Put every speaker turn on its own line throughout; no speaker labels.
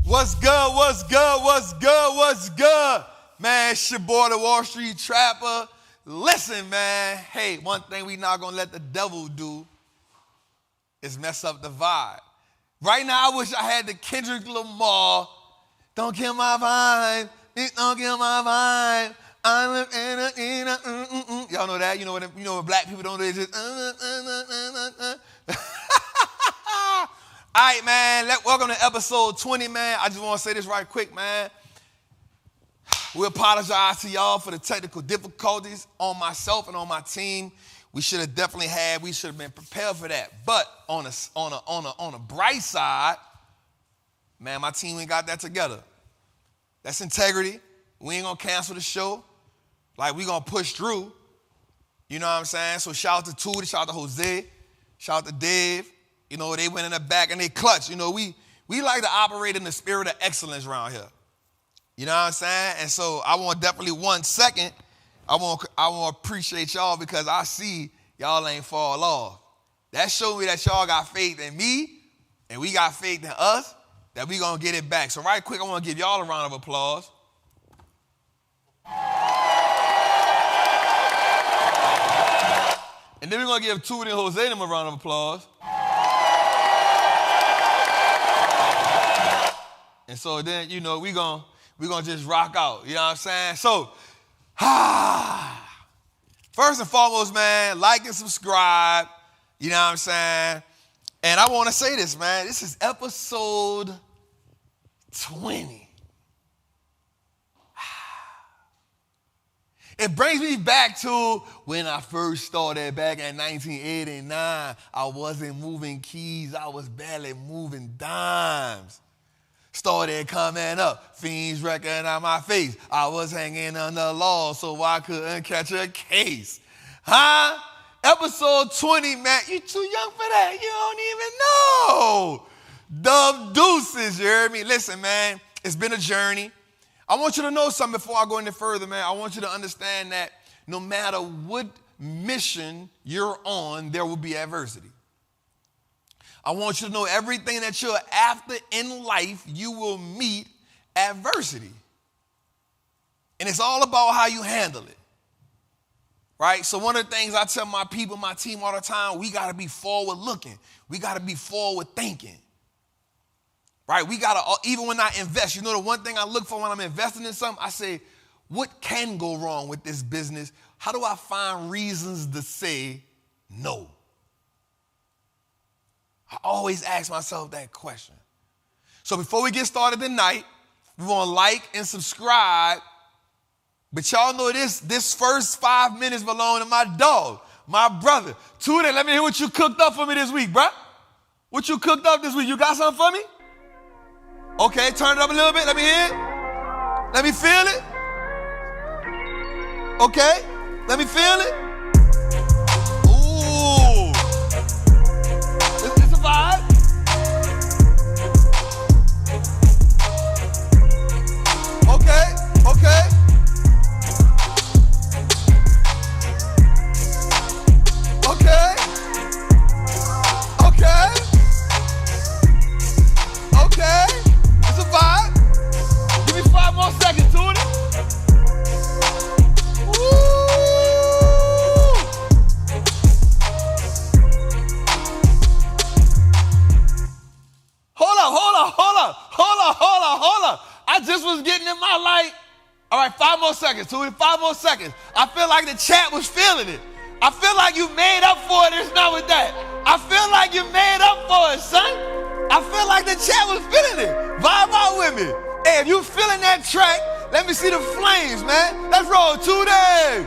What's good, what's good, what's good, what's good? Man, it's your boy, the Wallstreet Trapper. Listen, man. Hey, one thing we not going to let the devil do is mess up the vibe. Right now, I wish I had the Kendrick Lamar. Don't kill my vibe. Don't kill my vibe. Y'all know that? You know what black people don't do? It's just All right, man. Welcome to episode 20, man. I just want to say this right quick, man. We apologize to y'all for the technical difficulties on myself and on my team. We should have been prepared for that. But on a bright side, man, my team ain't got that together. That's integrity. We ain't gonna cancel the show. Like, we gonna push through. You know what I'm saying? So shout out to Tootie, shout out to Jose, shout out to Dave. You know, they went in the back and they clutched. You know, we like to operate in the spirit of excellence around here. You know what I'm saying? And so I want definitely 1 second. I want to appreciate y'all because I see y'all ain't fall off. That showed me that y'all got faith in me and we got faith in us that we going to get it back. So right quick, I want to give y'all a round of applause. And then we're going to give Tootie and Jose them a round of applause. And so then, you know, we're gonna just rock out. You know what I'm saying? So, first and foremost, man, like and subscribe. You know what I'm saying? And I want to say this, man. This is episode 20. It brings me back to when I first started back in 1989. I wasn't moving keys. I was barely moving dimes. Started coming up, fiends recognize my face. I was hanging under law, so I couldn't catch a case. Huh? Episode 20, man, you too young for that. You don't even know. Dub deuces, you heard me? Listen, man, it's been a journey. I want you to know something before I go any further, man. I want you to understand that no matter what mission you're on, there will be adversity. I want you to know everything that you're after in life, you will meet adversity. And it's all about how you handle it. Right? So one of the things I tell my people, my team all the time, we got to be forward looking. We got to be forward thinking. Right? We got to, even when I invest, you know the one thing I look for when I'm investing in something, I say, what can go wrong with this business? How do I find reasons to say no? I always ask myself that question. So before we get started tonight, we want to like and subscribe. But y'all know this first 5 minutes belong to my dog, my brother. Tootie, let me hear what you cooked up for me this week, bruh. What you cooked up this week? You got something for me? Okay, turn it up a little bit. Let me hear it. Let me feel it. Okay, let me feel it. Vibe. Okay. Okay. Okay. It's a vibe. Give me 5 more seconds to it. Hold up. I just was getting in my light. All right, 5 more seconds, Tootie, 5 more seconds. I feel like the chat was feeling it. I feel like you made up for it. It's not with that. I feel like you made up for it, son. I feel like the chat was feeling it. Vibe out with me. Hey, if you feeling that track, let me see the flames, man. Let's roll, Tootie.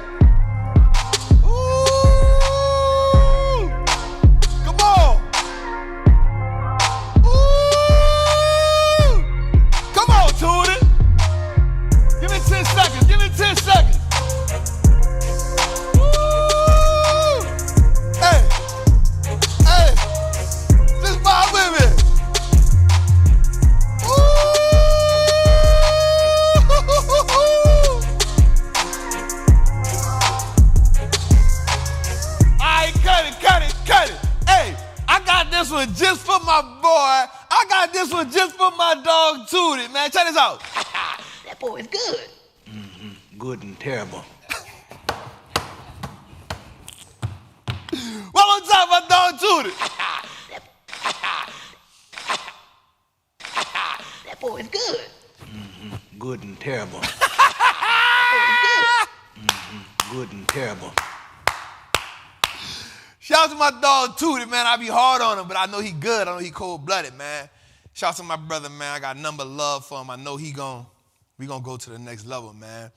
Give me 10 seconds. Woo! Hey, just vibe with me. Woo! my dog Tootie, man. Check this out.
That boy is good. Good and terrible.
One more time, my dog Tootie.
That boy is good. Good and terrible. Good and terrible.
Shout out to my dog Tootie, man. I be hard on him, but I know he good. I know he cold-blooded, man. Shout out to my brother, man. I got number love for him. I know we gonna go to the next level, man.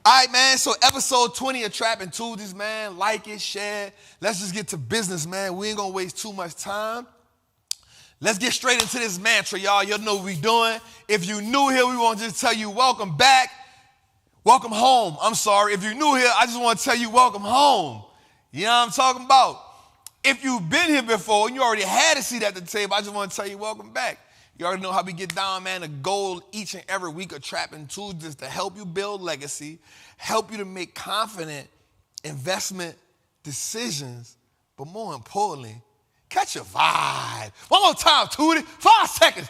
All right, man. So episode 20 of Trappin' Tuesdays, man. Like it, share it. Let's just get to business, man. We ain't gonna waste too much time. Let's get straight into this mantra, y'all. Y'all know what we doing. If you new here, we want to just tell you welcome back. Welcome home. I'm sorry. If you're new here, I just want to tell you welcome home. You know what I'm talking about? If you've been here before and you already had a seat at the table, I just want to tell you welcome back. You already know how we get down, man. The goal each and every week of Trappin' Tuesdays is to help you build legacy, help you to make confident investment decisions, but more importantly, catch a vibe. One more time, Tootie. 5 seconds.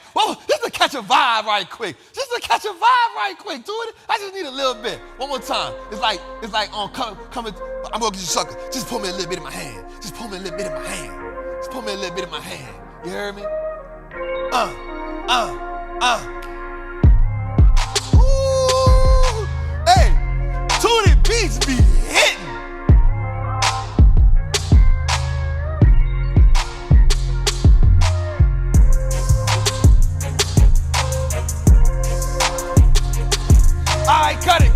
Just to catch a vibe right quick. Just to catch a vibe right quick, Tootie. I just need a little bit. One more time. It's like on coming. I'm gonna get you sucker. Just pull me a little bit in my hand. Just pull me a little bit in my hand. Just pull me a little bit in my hand. You heard me? Ooh. Hey, Tootie beats be hitting. All right, cut it.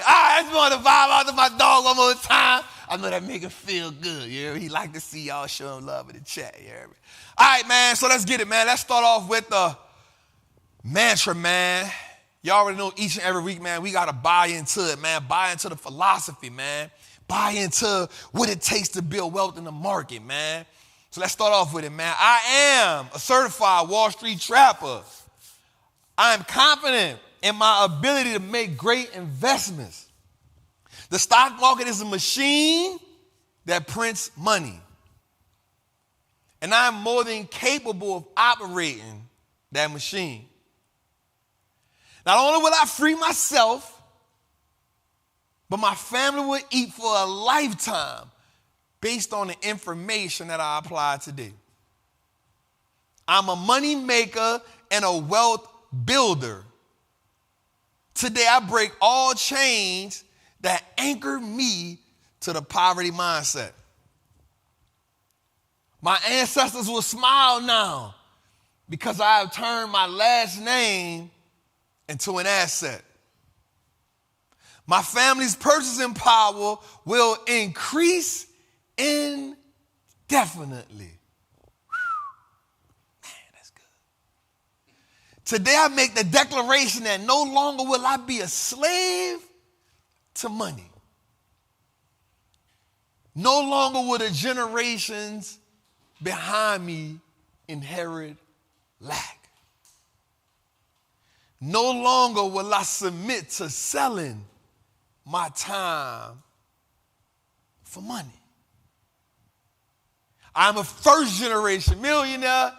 All right, I just want to vibe out to my dog one more time. I know that make him feel good, you hear me? He like to see y'all show him love in the chat, you hear me? All right, man, so let's get it, man. Let's start off with the mantra, man. Y'all already know each and every week, man, we got to buy into it, man. Buy into the philosophy, man. Buy into what it takes to build wealth in the market, man. So let's start off with it, man. I am a certified Wall Street trapper. I am confident in my ability to make great investments. The stock market is a machine that prints money. And I'm more than capable of operating that machine. Not only will I free myself, but my family will eat for a lifetime based on the information that I apply today. I'm a money maker and a wealth builder. Today I break all chains that anchor me to the poverty mindset. My ancestors will smile now because I have turned my last name into an asset. My family's purchasing power will increase indefinitely. Today I make the declaration that no longer will I be a slave to money. No longer will the generations behind me inherit lack. No longer will I submit to selling my time for money. I'm a first generation millionaire.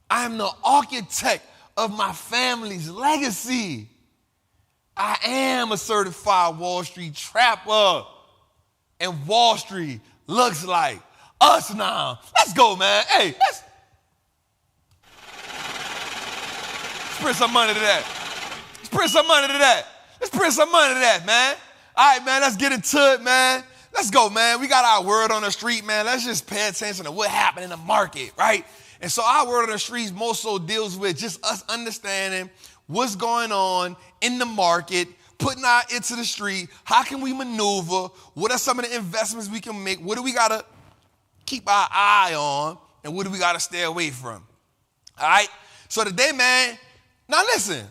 I am the architect of my family's legacy. I am a certified Wall Street trapper, and Wall Street looks like us now. Let's go, man. Hey, let's print some money to that. Let's print some money to that. Let's print some money to that, man. All right, man, let's get into it, man. Let's go, man. We got our word on the street, man. Let's just pay attention to what happened in the market, right? And so our word on the streets more so deals with just us understanding what's going on in the market, putting our ear to the street. How can we maneuver? What are some of the investments we can make? What do we got to keep our eye on? And what do we got to stay away from? All right? So today, man, now listen.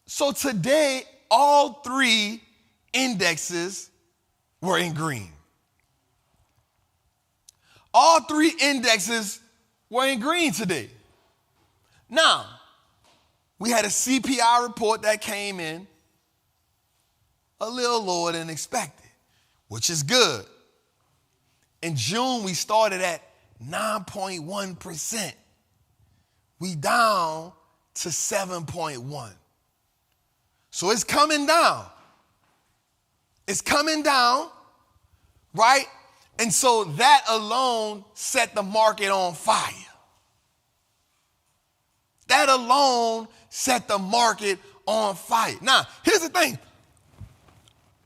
So today, all 3 indexes were in green. All 3 indexes were in green today. Now, we had a CPI report that came in a little lower than expected, which is good. In June, we started at 9.1%. We down to 7.1. So it's coming down. It's coming down, right? And so that alone set the market on fire. That alone set the market on fire. Now, here's the thing.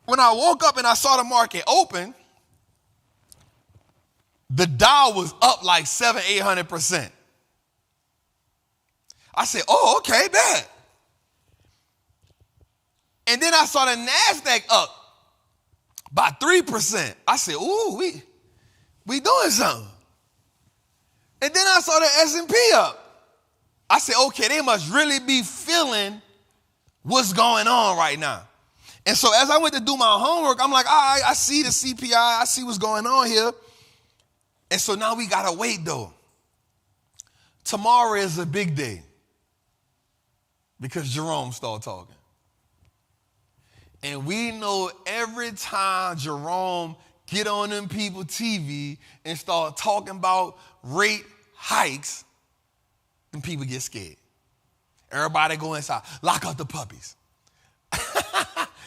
When I woke up and I saw the market open, the Dow was up like 700-800%. I said, oh, okay, bad. And then I saw the NASDAQ up by 3%. I said, ooh, we doing something. And then I saw the S&P up. I said, okay, they must really be feeling what's going on right now. And so as I went to do my homework, I'm like, all right, I see the CPI. I see what's going on here. And so now we got to wait, though. Tomorrow is a big day because Jerome started talking. And we know every time Jerome get on them people TV and start talking about rate hikes, then people get scared. Everybody go inside, lock up the puppies.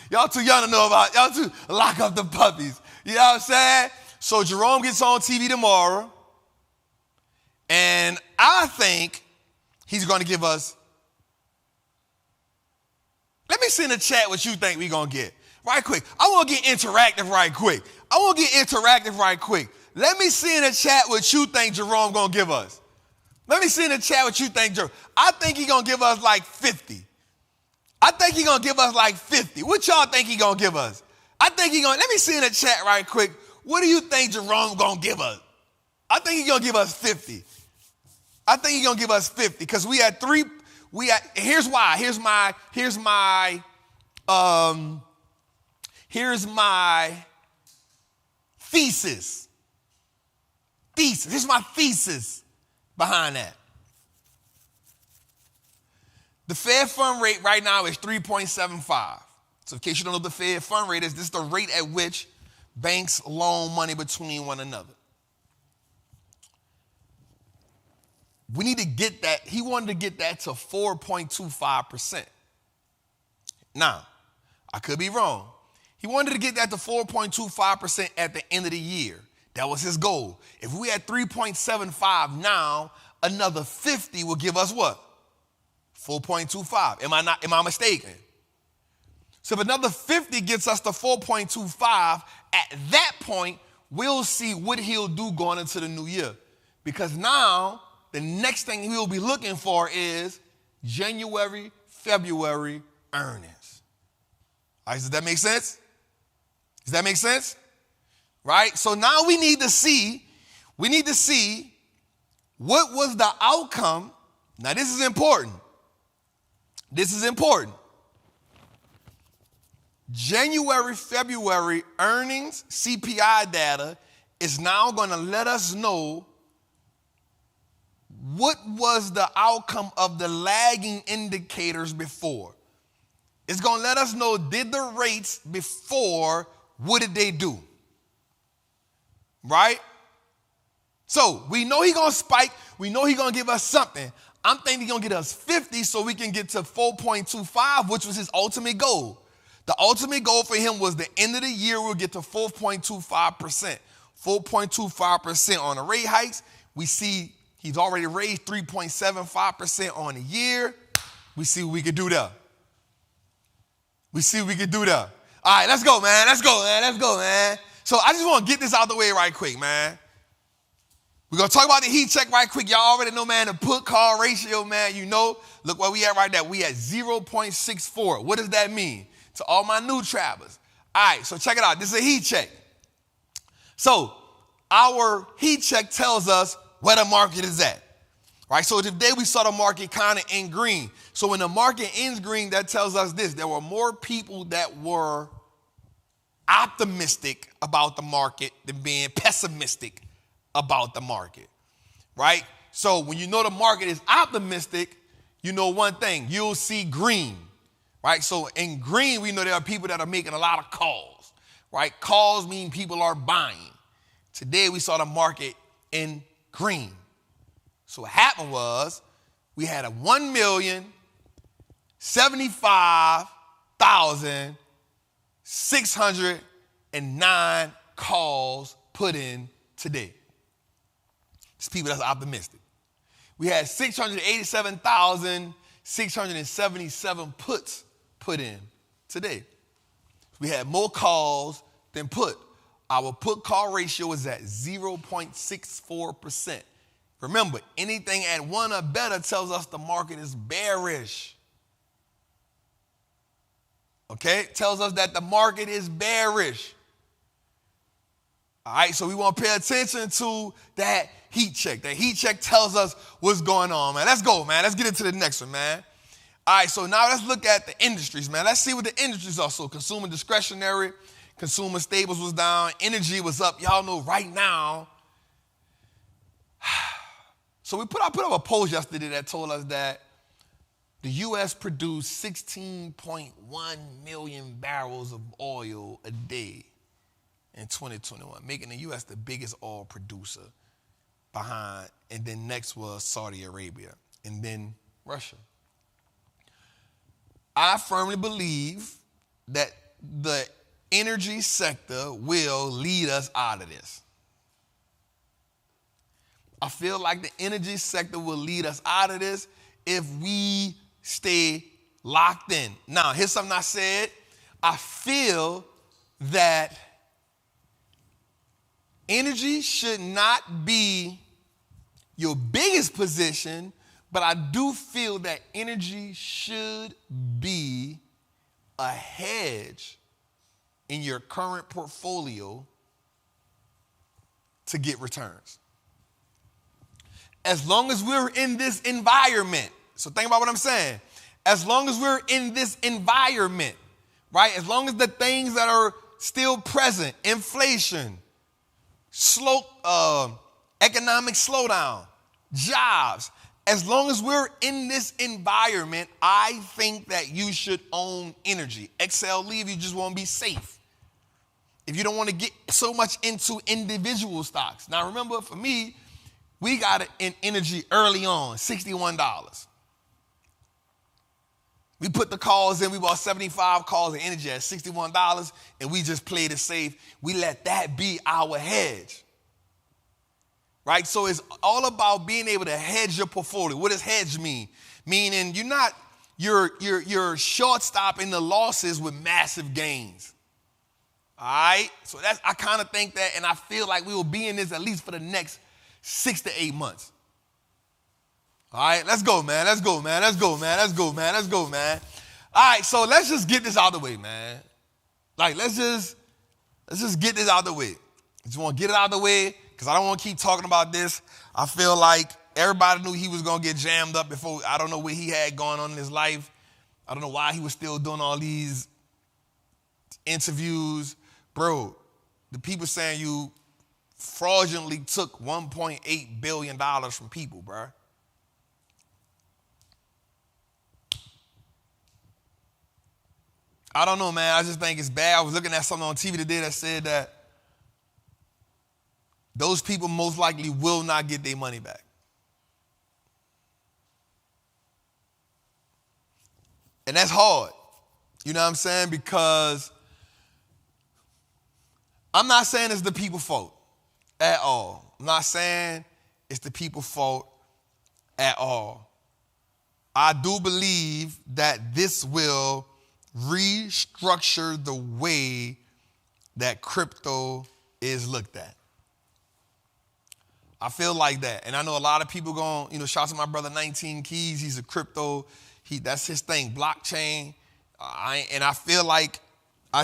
Y'all too young to know about, y'all too, lock up the puppies. You know what I'm saying? So Jerome gets on TV tomorrow, and I think he's going to give us, let me see in the chat what you think we're going to get. Right quick. I want to get interactive right quick. Let me see in the chat what you think Jerome going to give us. Let me see in the chat what you think, Jerome. I think he's going to give us like 50. What y'all think he's going to give us? Let me see in the chat right quick. What do you think Jerome going to give us? I think he's going to give us 50. Because we had three. Here's why. Here's my thesis. Here's my thesis behind that. The Fed fund rate right now is 3.75. So in case you don't know what the Fed fund rate is, this is the rate at which banks loan money between one another. We need to get that. He wanted to get that to 4.25%. Now, I could be wrong. He wanted to get that to 4.25% at the end of the year. That was his goal. If we had 3.75 now, another 50 will give us what? 4.25. Am I mistaken? So if another 50 gets us to 4.25, at that point, we'll see what he'll do going into the new year. Because now, the next thing we'll be looking for is January, February earnings. All right, does that make sense? Right? So now we need to see what was the outcome. Now this is important. January, February earnings, CPI data is now going to let us know what was the outcome of the lagging indicators before. It's going to let us know, did the rates before, what did they do? Right? So we know he's going to spike. We know he's going to give us something. I'm thinking he's going to get us 50 so we can get to 4.25, which was his ultimate goal. The ultimate goal for him was the end of the year, we'll get to 4.25%. 4.25% on the rate hikes. We see he's already raised 3.75% on the year. We see what we can do there. All right, let's go, man. So I just want to get this out the way right quick, man. We're going to talk about the heat check right quick. Y'all already know, man, the put-call ratio, man, you know. Look where we at right now. We at 0.64. What does that mean? To all my new trappers. All right, so check it out. This is a heat check. So our heat check tells us where the market is at. Right, so today we saw the market kind of in green. So when the market ends green, that tells us this. There were more people that were optimistic about the market than being pessimistic about the market, right? So when you know the market is optimistic, you know one thing, you'll see green, right? So in green, we know there are people that are making a lot of calls, right? Calls mean people are buying. Today we saw the market in green. So what happened was we had a 1,075,609 calls put in today. It's people that's optimistic. We had 687,677 puts put in today. We had more calls than put. Our put call ratio is at 0.64%. Remember, anything at 1 or better tells us the market is bearish. Okay? Tells us that the market is bearish. All right, so we want to pay attention to that heat check. That heat check tells us what's going on, man. Let's go, man. Let's get into the next one, man. All right, so now let's look at the industries, man. Let's see what the industries are. So consumer discretionary, consumer staples was down, energy was up. Y'all know right now. So I put up a poll yesterday that told us that the U.S. produced 16.1 million barrels of oil a day in 2021, making the U.S. the biggest oil producer behind, and then next was Saudi Arabia, and then Russia. I firmly believe that the energy sector will lead us out of this. I feel like the energy sector will lead us out of this if we stay locked in. Now, here's something I said. I feel that energy should not be your biggest position, but I do feel that energy should be a hedge in your current portfolio to get returns. As long as we're in this environment, so think about what I'm saying. As long as we're in this environment, right? As long as the things that are still present, inflation, economic slowdown, jobs, as long as we're in this environment, I think that you should own energy. XL leave, you just want to be safe. If you don't want to get so much into individual stocks. Now remember, for me, we got it in energy early on, $61. We put the calls in, we bought 75 calls in energy at $61, and we just played it safe. We let that be our hedge. Right? So it's all about being able to hedge your portfolio. What does hedge mean? Meaning you're short stopping the losses with massive gains. All right? So I kind of think that, and I feel like we will be in this at least for the next 6 to 8 months. All right, let's go, man. Let's go, man. Let's go, man. Let's go, man. Let's go, man. All right, so let's just get this out of the way, man. Like, let's just get this out of the way. I just want to get it out of the way because I don't want to keep talking about this. I feel like everybody knew he was going to get jammed up before. I don't know what he had going on in his life. I don't know why he was still doing all these interviews. Bro, the people saying you fraudulently took $1.8 billion from people, bro. I don't know, man. I just think it's bad. I was looking at something on TV today that said that those people most likely will not get their money back. And that's hard. You know what I'm saying? Because I'm not saying it's the people's fault at all. I'm not saying it's the people's fault at all. I do believe that this will restructure the way that crypto is looked at. I feel like that. And I know a lot of people going, shout out to my brother 19 Keys. He's a crypto. That's his thing, blockchain. I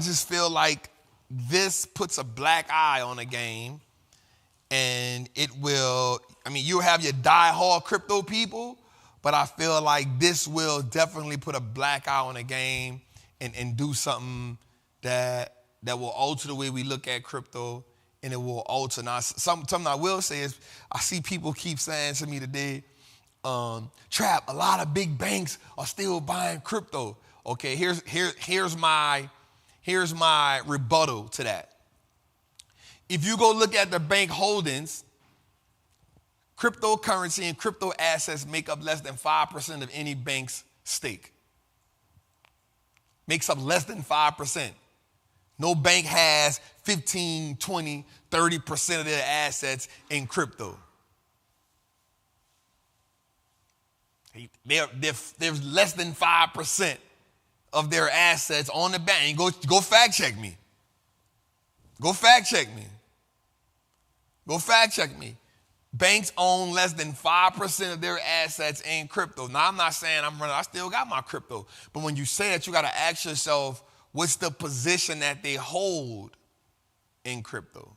just feel like this puts a black eye on a game, and it will, you'll have your die-hard crypto people, but I feel like this will definitely put a black eye on a game and do something that will alter the way we look at crypto, and it will alter. Now, something I will say is I see people keep saying to me today, Trap, a lot of big banks are still buying crypto. Okay, here's my rebuttal to that. If you go look at the bank holdings, Cryptocurrency and crypto assets make up less than 5% of any bank's stake. Makes up less than 5%. No bank has 15, 20, 30% of their assets in crypto. There's less than 5% of their assets on the bank. Go fact check me. Go fact check me. Go fact check me. Banks own less than 5% of their assets in crypto. Now, I'm not saying I still got my crypto. But when you say that, you got to ask yourself, what's the position that they hold in crypto?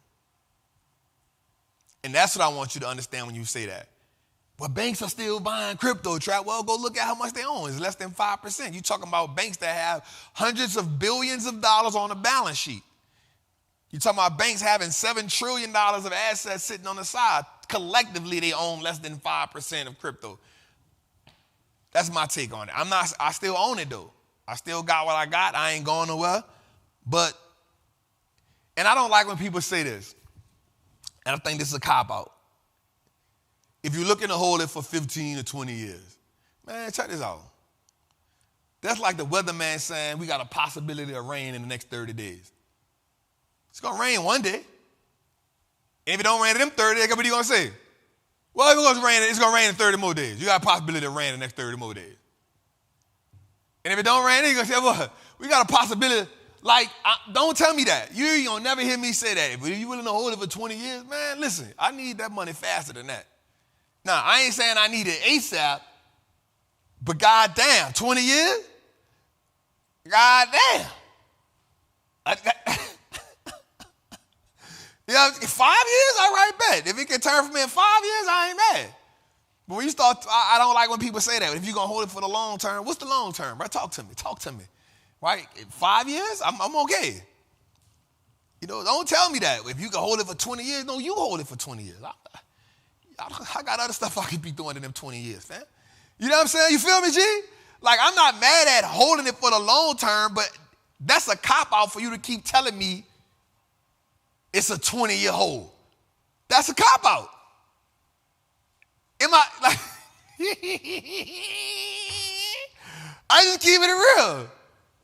And that's what I want you to understand when you say that. But banks are still buying crypto, Trap. Well, go look at how much they own. It's less than 5%. You're talking about banks that have hundreds of billions of dollars on the balance sheet. You're talking about banks having $7 trillion of assets sitting on the side. Collectively, they own less than 5% of crypto. That's my take on it. I still own it, though. I still got what I got. I ain't going nowhere. And I don't like when people say this. And I think this is a cop-out. If you're looking to hold it for 15 or 20 years, man, check this out. That's like the weatherman saying we got a possibility of rain in the next 30 days. It's going to rain one day. And if it don't rain in them 30 days, what are you going to say? Well, if it's going to rain in 30 more days. You got a possibility of rain in the next 30 more days. And if it don't rain, you're going to say, well, we got a possibility. Like, don't tell me that. You're going to never hear me say that. But if you're willing to hold it for 20 years, man, listen, I need that money faster than that. Now, I ain't saying I need it ASAP, but goddamn, 20 years? Goddamn. Yeah, 5 years, all right, bet. If it can turn for me in 5 years, I ain't mad. But when you start, I don't like when people say that. If you're going to hold it for the long term, what's the long term, bro? Talk to me. Right? 5 years, I'm okay. You know, don't tell me that. If you can hold it for 20 years, no, you hold it for 20 years. I got other stuff I could be doing in them 20 years, man. You know what I'm saying? You feel me, G? Like, I'm not mad at holding it for the long term, but that's a cop-out for you to keep telling me it's a 20-year hold. That's a cop-out. Am I, like, I just keep it real.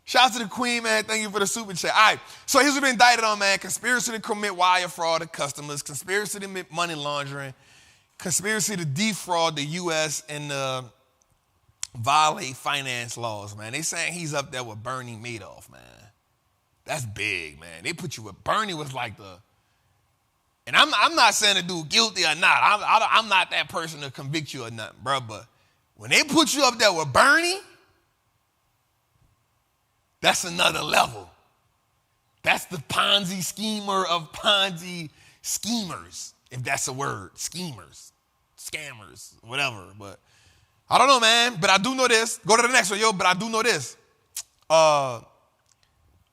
Shout out to the queen, man. Thank you for the super chat. All right, so here's what we've been indicted on, man. Conspiracy to commit wire fraud to customers, conspiracy to commit money laundering, conspiracy to defraud the U.S. and violate finance laws, man. They saying he's up there with Bernie Madoff, man. That's big, man. They put you with Bernie was like the, and I'm not saying the dude guilty or not. I'm not that person to convict you or nothing, bro. But when they put you up there with Bernie, that's another level. That's the Ponzi schemer of Ponzi schemers, if that's a word. Schemers, scammers, whatever. But I don't know, man. But I do know this. Go to the next one, yo. But I do know this.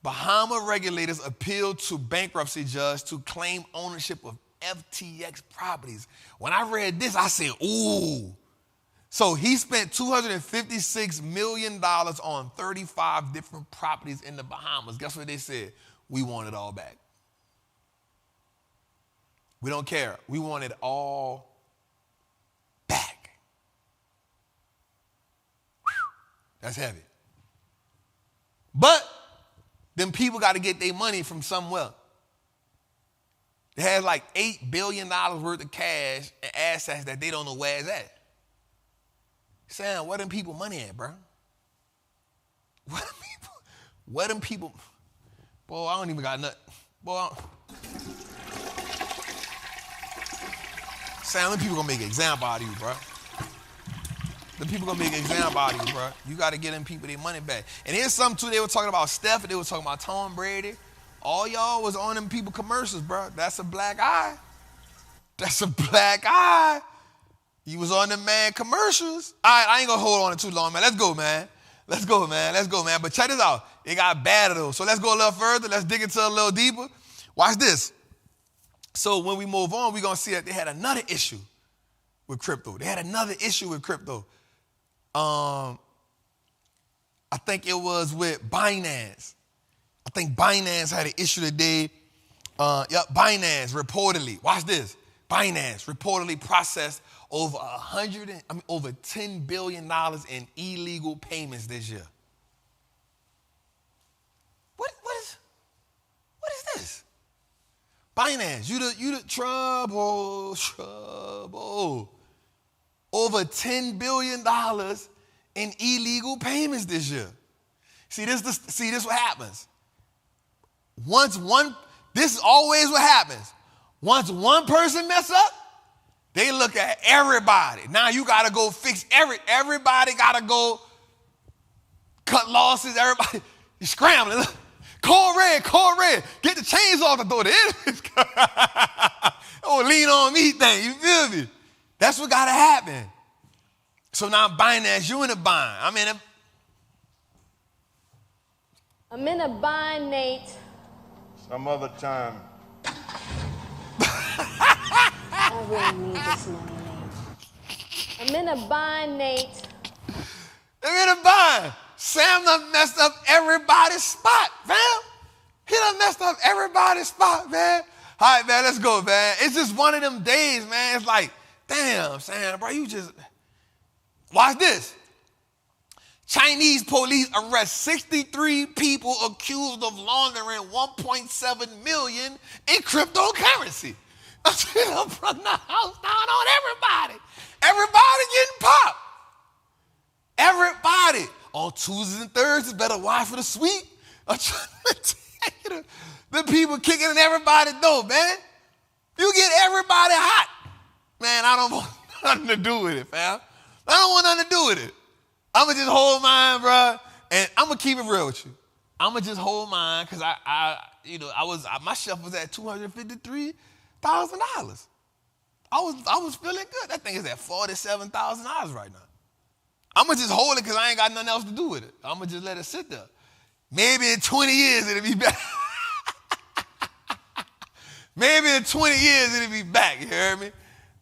Bahama regulators appealed to bankruptcy judge to claim ownership of FTX properties. When I read this, I said, ooh. So he spent $256 million on 35 different properties in the Bahamas. Guess what they said? We want it all back. We don't care. We want it all back. Whew. That's heavy. But them people got to get their money from somewhere. They had like $8 billion worth of cash and assets that they don't know where it's at. Sam, where them people money at, bro? Where them people? Boy, I don't even got nothing. Boy, Sam, them people gonna make an example out of you, bro. Them people gonna make an example out of you, bro. You gotta get them people their money back. And here's something too, they were talking about Steph, and they were talking about Tom Brady. All y'all was on them people commercials, bro. That's a black eye. That's a black eye. You was on them, man, commercials. All right, I ain't gonna hold on it too long, man. Let's go, man. Let's go, man. But check this out. It got better, though. So let's go a little further. Let's dig into it a little deeper. Watch this. So when we move on, we're gonna see that they had another issue with crypto. I think it was with Binance. I think Binance had an issue today. Binance reportedly, watch this. Binance reportedly processed over $10 billion in illegal payments this year. What is this? Binance, you the trouble. Over $10 billion in illegal payments this year. See this what happens. This is always what happens. Once one person mess up, they look at everybody. Now you gotta go fix everybody gotta go cut losses, everybody scrambling. Code red, get the chains off the door. The enemy's oh, lean on me thing, you feel me? That's what gotta happen. So now Binance, you in a bind. I'm in a
bind, Nate.
Some other time.
I really need this money, Nate. I'm in a bind, Nate.
I'm in a bind. Sam done messed up everybody's spot, fam. He done messed up everybody's spot, man. All right, man, let's go, man. It's just one of them days, man. It's like, damn, Sam, bro, you just... Watch this. Chinese police arrest 63 people accused of laundering $1.7 million in cryptocurrency. I'm from the house down on everybody. Everybody getting popped. Everybody. On Tuesdays and Thursdays, better watch for the sweep. I'm trying to tell you, the people kicking in everybody's door, man. You get everybody hot. Man, I don't want nothing to do with it, fam. I don't want nothing to do with it. I'm going to just hold mine, bro, and I'm going to keep it real with you. I'm going to just hold mine because my shelf was at $253,000. I was feeling good. That thing is at $47,000 right now. I'm going to just hold it because I ain't got nothing else to do with it. I'm going to just let it sit there. Maybe in 20 years it'll be back. Maybe in 20 years it'll be back, you heard me?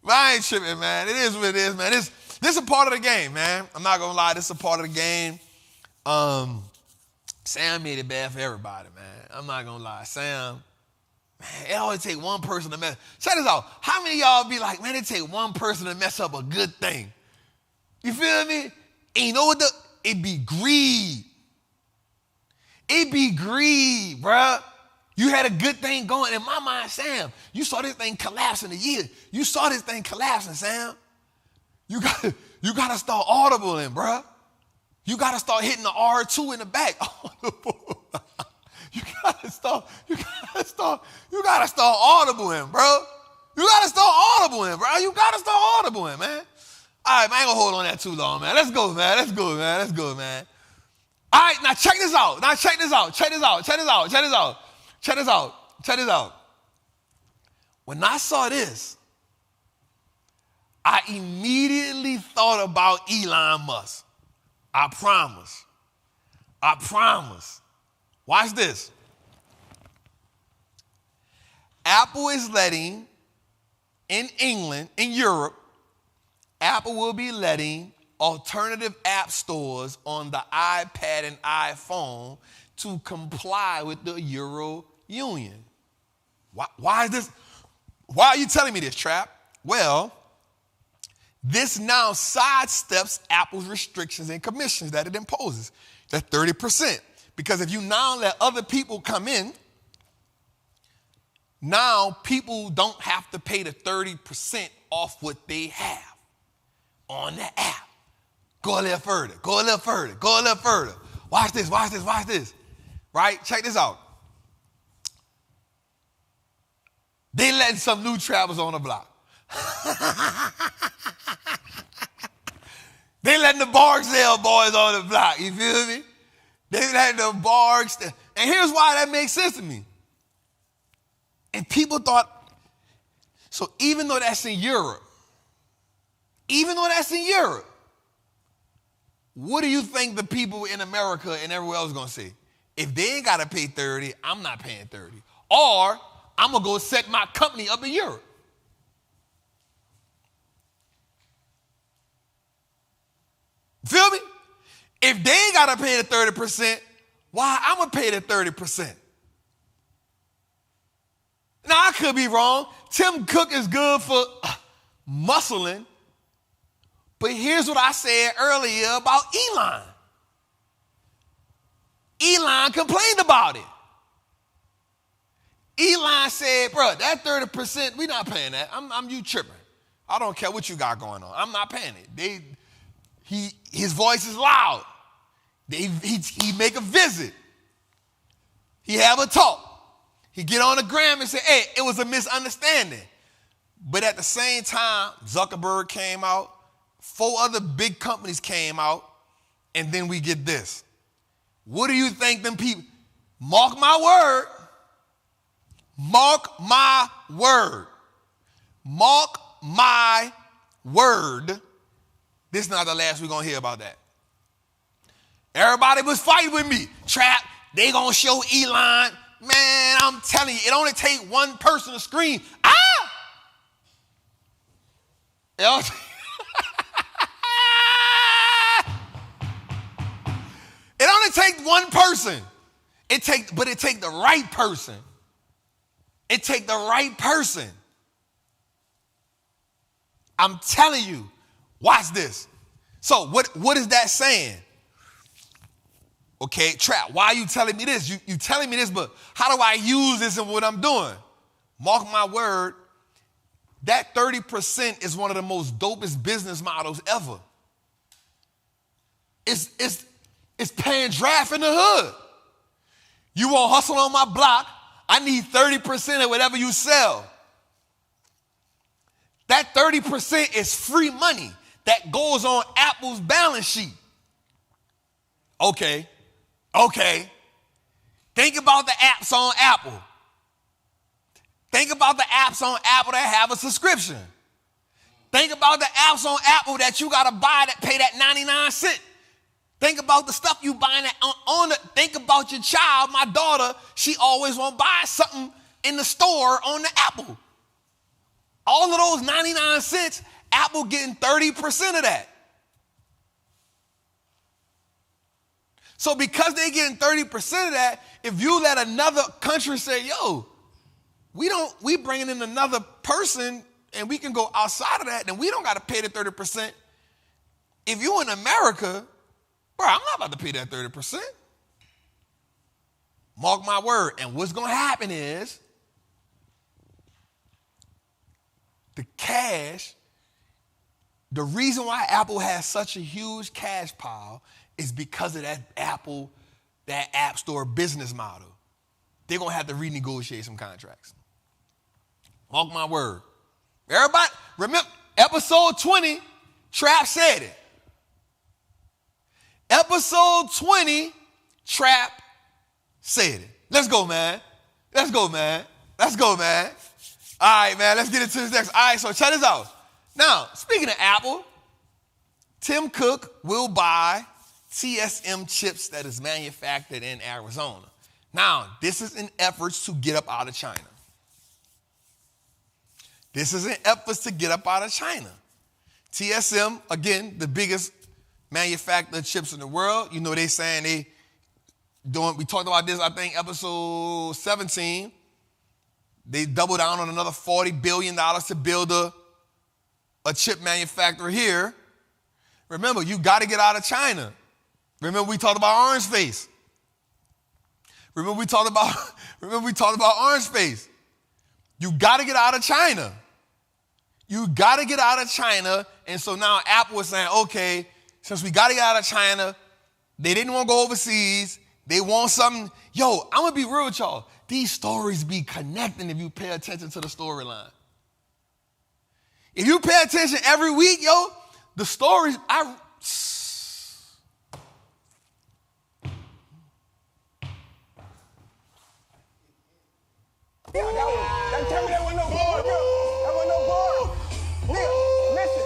But I ain't tripping, man. It is what it is, man. This is a part of the game, man. I'm not going to lie. This is a part of the game. Sam made it bad for everybody, man. I'm not going to lie. Sam, man, it always take one person to mess. Check this out. How many of y'all be like, man, it take one person to mess up a good thing? You feel me? And you know what? It be greed. It be greed, bruh. You had a good thing going. In my mind, Sam, you saw this thing collapse in a year. You saw this thing collapsing, Sam. You gotta start audibling, bruh. You gotta start hitting the R2 in the back. You gotta start audibling, bro. You gotta start audibling, bro. You gotta start audibling, man. All right, man, I ain't gonna hold on that too long, man. Let's go, man. All right, now check this out. Check this out. When I saw this, I immediately thought about Elon Musk. I promise. Watch this. Apple is letting, in England, in Europe, Apple will be letting alternative app stores on the iPad and iPhone to comply with the Euro Union. Why is this? Why are you telling me this, Trap? Well, this now sidesteps Apple's restrictions and commissions that it imposes. That's 30%. Because if you now let other people come in, now people don't have to pay the 30% off what they have on the app. Go a little further. Watch this. Right? Check this out. They letting some new travelers on the block. They letting the Barksdale boys on the block. You feel me? They letting the Barksdale. And here's why that makes sense to me. And people thought, so even though that's in Europe, what do you think the people in America and everywhere else are going to say? If they ain't got to pay 30, I'm not paying 30. Or I'm going to go set my company up in Europe. Feel me? If they ain't got to pay the 30%, why I'm going to pay the 30%? Now, I could be wrong. Tim Cook is good for muscling, But here's what I said earlier about Elon. Elon complained about it. Elon said, bro, that 30%, we not paying that. I'm you tripping. I don't care what you got going on. I'm not paying it. His voice is loud. He make a visit. He have a talk. He get on the gram and say, hey, it was a misunderstanding. But at the same time, Zuckerberg came out, 4 other big companies came out, and then we get this. What do you think them people, mark my word, mark my word, mark my word, this is not the last we're going to hear about that. Everybody was fighting with me. Trap, they going to show Elon. Man, I'm telling you, it only take one person to scream, ah! It only take one person. But it take the right person. It take the right person. I'm telling you, watch this. So what is that saying? Okay, Trap, why are you telling me this? You telling me this, but how do I use this in what I'm doing? Mark my word, that 30% is one of the most dopest business models ever. It's paying draft in the hood. You want to hustle on my block, I need 30% of whatever you sell. That 30% is free money that goes on Apple's balance sheet. Okay. Think about the apps on Apple. Think about the apps on Apple that have a subscription. Think about the apps on Apple that you got to buy that pay that 99 cents. Think about the stuff you buying think about your child, my daughter, she always want to buy something in the store on the Apple. All of those 99 cents, Apple getting 30% of that. So because they getting 30% of that, if you let another country say, yo, we bringing in another person and we can go outside of that, then we don't got to pay the 30%. If you in America, bro, I'm not about to pay that 30%. Mark my word. And what's going to happen is the cash, the reason why Apple has such a huge cash pile is because of that App Store business model. They're going to have to renegotiate some contracts. Mark my word. Everybody, remember, episode 20, Trap said it. Episode 20, Trap said it. Let's go, man. All right, man, let's get into this next. All right, so check this out. Now, speaking of Apple, Tim Cook will buy TSM chips that is manufactured in Arizona. Now, this is in efforts to get up out of China. TSM, again, the biggest manufacturer of chips in the world. You know, they saying we talked about this, I think, episode 17. They doubled down on another $40 billion to build a chip manufacturer here. Remember, you got to get out of China. Remember we talked about orange face. You got to get out of China. And so now Apple is saying, okay, since we got to get out of China, they didn't want to go overseas. They want something. Yo, I'm going to be real with y'all. These stories be connecting if you pay attention to the storyline. If you pay attention every week, yo, the stories,
Tell me that wasn't no bar, bro. That wasn't no bar. Nigga, listen.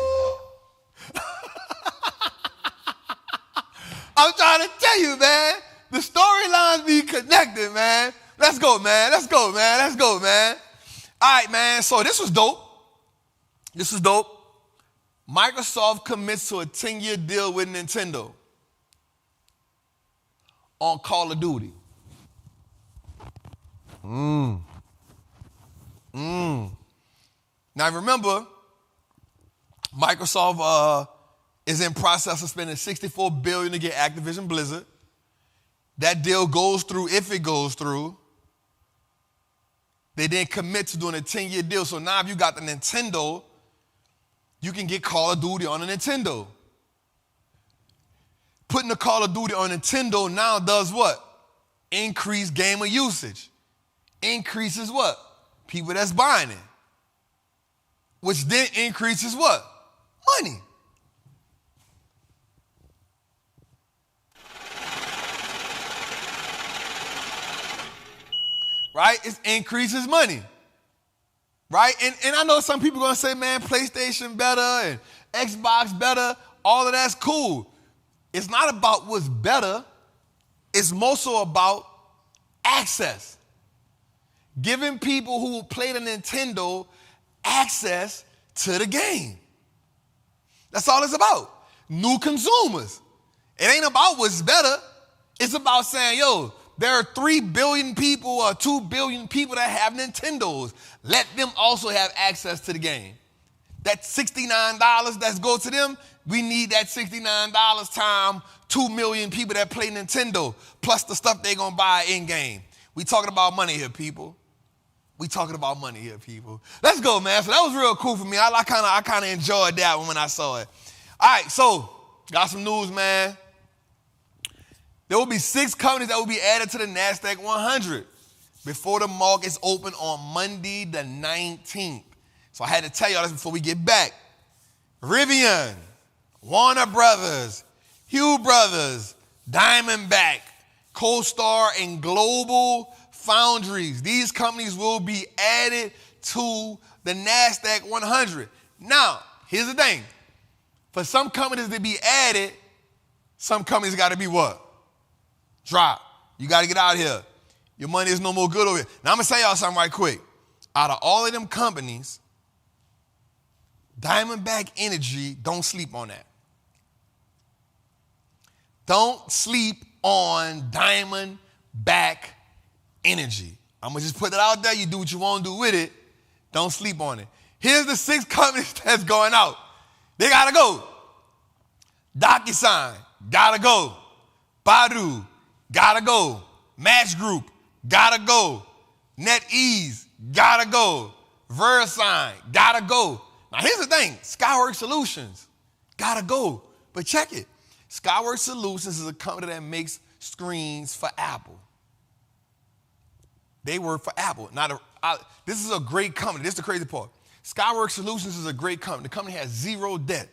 I'm trying to tell you, man. The storylines be connected, man. Let's go, man. All right, man. So this was dope. Microsoft commits to a 10-year deal with Nintendo on Call of Duty. Now remember, Microsoft is in process of spending $64 billion to get Activision Blizzard. That deal goes through, if it goes through. They then commit to doing a 10-year deal. So now if you got the Nintendo, you can get Call of Duty on a Nintendo. Putting the Call of Duty on Nintendo now does what? Increase gamer usage. Increases what? People that's buying it. Which then increases what? Money. Right? It increases money. Right? And I know some people are going to say, man, PlayStation better and Xbox better. All of that's cool. It's not about what's better. It's more so about access. Giving people who play the Nintendo access to the game. That's all it's about. New consumers. It ain't about what's better. It's about saying, yo, there are 3 billion people or 2 billion people that have Nintendos. Let them also have access to the game. That $69 that's go to them, we need that $69 times 2 million people that play Nintendo, plus the stuff they gonna buy in-game. We talking about money here, people. We talking about money here, people. Let's go, man. So that was real cool for me. I kind of enjoyed that one when I saw it. All right, so got some news, man. There will be 6 companies that will be added to the NASDAQ 100 before the markets open on Monday the 19th. So I had to tell y'all this before we get back. Rivian, Warner Brothers, Hugh Brothers, Diamondback, CoStar, and Global Foundries. These companies will be added to the NASDAQ 100. Now, here's the thing. For some companies to be added, some companies got to be what? Drop. You got to get out of here. Your money is no more good over here. Now, I'm going to tell y'all something right quick. Out of all of them companies, Diamondback Energy, don't sleep on that. Don't sleep on Diamondback Energy. I'm going to just put that out there. You do what you want to do with it. Don't sleep on it. Here's the 6 companies that's going out. They got to go. DocuSign, got to go. Baidu, got to go. Match Group, got to go. NetEase, got to go. VeriSign, got to go. Now, here's the thing. Skyworks Solutions, got to go. But check it. Skyworks Solutions is a company that makes screens for Apple. They work for Apple. This is a great company. This is the crazy part. Skyworks Solutions is a great company. The company has 0 debt.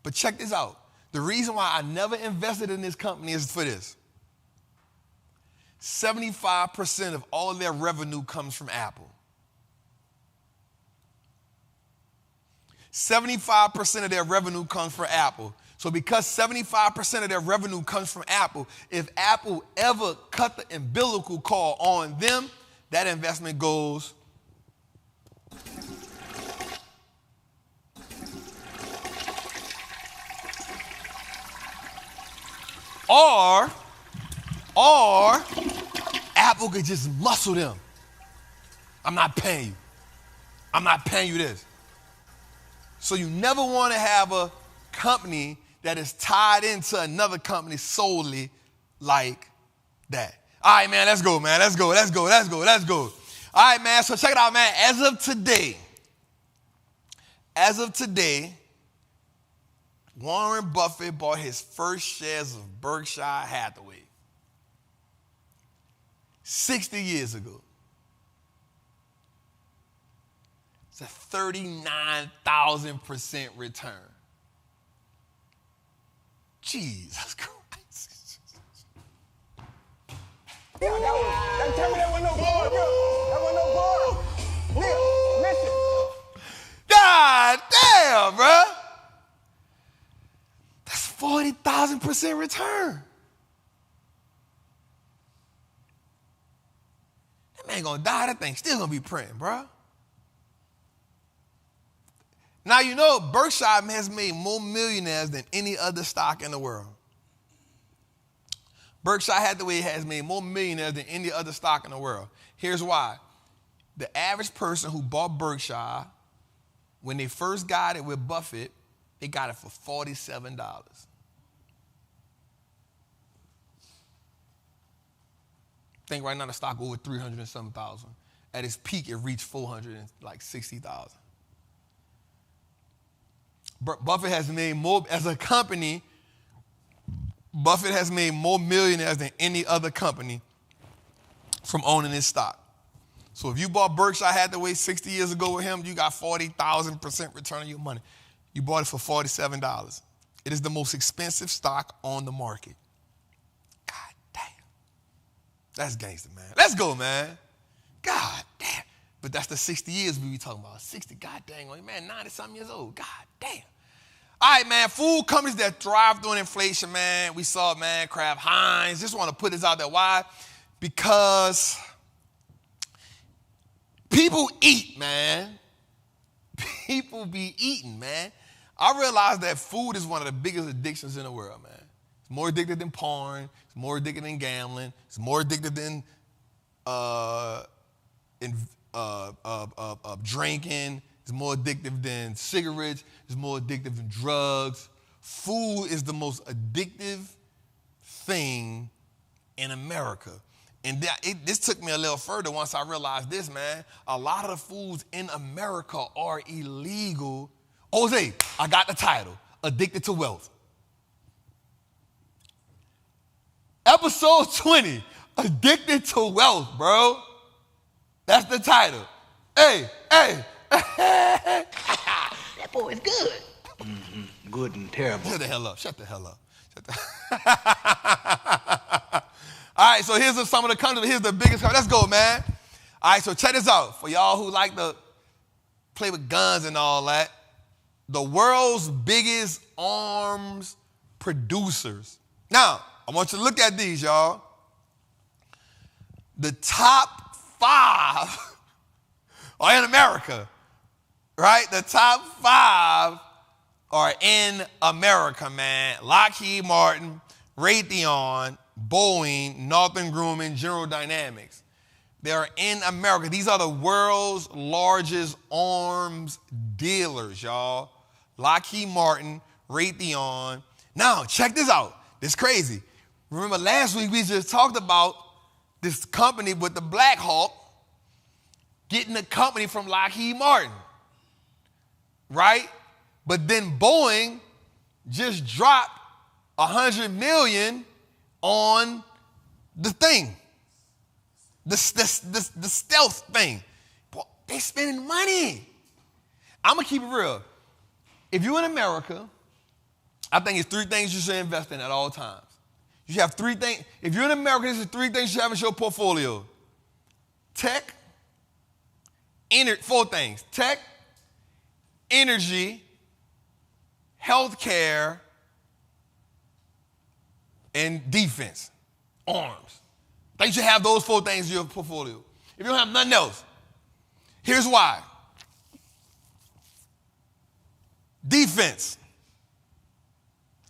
But check this out. The reason why I never invested in this company is for this. 75% of all of their revenue comes from Apple. 75% of their revenue comes from Apple. So because 75% of their revenue comes from Apple, if Apple ever cut the umbilical cord on them, that investment goes. Or Apple could just muscle them. I'm not paying you. I'm not paying you this. So you never want to have a company that is tied into another company solely like that. All right, man, let's go, man. Let's go. All right, man, so check it out, man. As of today, Warren Buffett bought his first shares of Berkshire Hathaway 60 years ago. It's a 39,000% return. Jesus Christ.
Yeah, tell me that wasn't no bar, bro. That wasn't no bar. Nigga, listen.
God damn, bro. That's 40,000% return. That man gonna die, that thing still gonna be printing, bro. Now, you know, Berkshire has made more millionaires than any other stock in the world. Berkshire Hathaway has made more millionaires than any other stock in the world. Here's why. The average person who bought Berkshire, when they first got it with Buffett, They got it for $47. I think right now the stock over 300 and something thousand. At its peak, it reached 460,000. Buffett has made more, as a company, Buffett has made more millionaires than any other company from owning his stock. So if you bought Berkshire Hathaway 60 years ago with him, you got 40,000% return on your money. You bought it for $47. It is the most expensive stock on the market. God damn. That's gangster, man. Let's go, man. God damn. But that's the 60 years we be talking about. 60, god dang, man, 90-something years old. God damn. All right, man, food companies that thrive during inflation, man. We saw, man, Kraft Heinz. Just want to put this out there. Why? Because people eat, man. People be eating, man. I realized that food is one of the biggest addictions in the world, man. It's more addictive than porn. It's more addictive than gambling. It's more addictive than drinking. It's more addictive than cigarettes. It's more addictive than drugs. Food is the most addictive thing in America. And this took me a little further once I realized this, man. A lot of the foods in America are illegal. Jose, I got the title, Addicted to Wealth. Episode 20, Addicted to Wealth, bro. That's the title. Hey.
That boy is good. Mm-hmm. Good and terrible.
Shut the hell up. All right, so here's some of the countries. Here's the biggest country. Let's go, man. All right, so check this out. For y'all who like to play with guns and all that, the world's biggest arms producers. Now, I want you to look at these, y'all. The top 5 are in America, right? The top 5 are in America, man. Lockheed Martin, Raytheon, Boeing, Northrop Grumman, General Dynamics. They are in America. These are the world's largest arms dealers, y'all. Lockheed Martin, Raytheon. Now, check this out. This is crazy. Remember last week we just talked about this company with the Black Hawk getting a company from Lockheed Martin, right? But then Boeing just dropped $100 million on the thing, the stealth thing. Boy, they spending money. I'm gonna keep it real. If you're in America, I think it's 3 things you should invest in at all times. You should have 3 things. If you're in America, there's 3 things you should have in your portfolio. Tech, 4 things. Tech, energy, healthcare, and defense, arms. I think you should have those 4 things in your portfolio. If you don't have nothing else, here's why. Defense.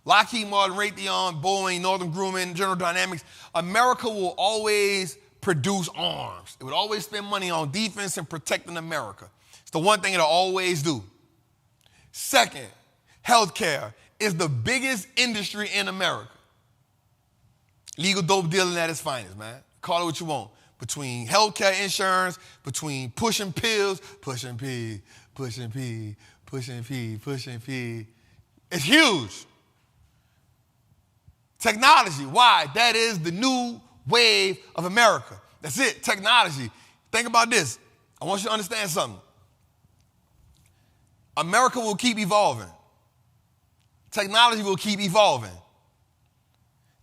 Lockheed Martin, Raytheon, Boeing, Northrop Grumman, General Dynamics. America will always produce arms. It would always spend money on defense and protecting America. It's the one thing it'll always do. Second, healthcare is the biggest industry in America. Legal dope dealing at its finest, man. Call it what you want. Between healthcare insurance, between pushing pills, pushing P. It's huge. Technology, why? That is the new wave of America. That's it, technology. Think about this. I want you to understand something. America will keep evolving. Technology will keep evolving.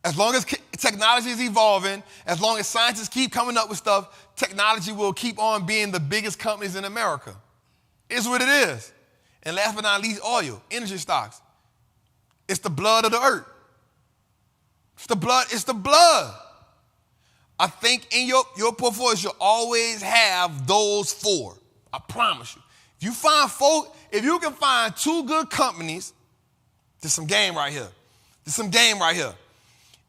As long as technology is evolving, as long as scientists keep coming up with stuff, technology will keep on being the biggest companies in America. It's what it is. And last but not least, oil, energy stocks. It's the blood of the earth. It's the blood. I think in your portfolio, you'll always have those 4. I promise you. If you can find 2 good companies, there's some game right here.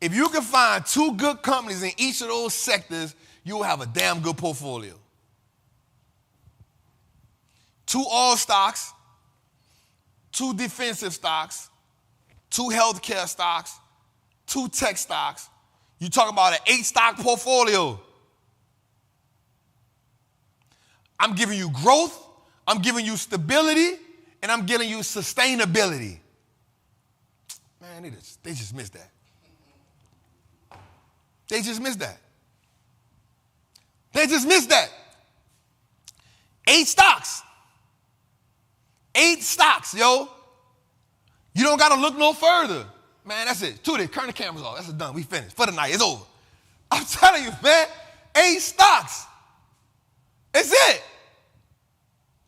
If you can find 2 good companies in each of those sectors, you'll have a damn good portfolio. 2 oil stocks, 2 defensive stocks, 2 healthcare stocks, 2 tech stocks. You talk about an 8-stock portfolio. I'm giving you growth, I'm giving you stability, and I'm giving you sustainability. Man, they just missed that. They just missed that. They just missed that. 8 stocks. 8 stocks, yo. You don't got to look no further. Man, that's it. Turn the cameras off. That's it, done. We finished. For the night. It's over. I'm telling you, man. 8 stocks. It's it.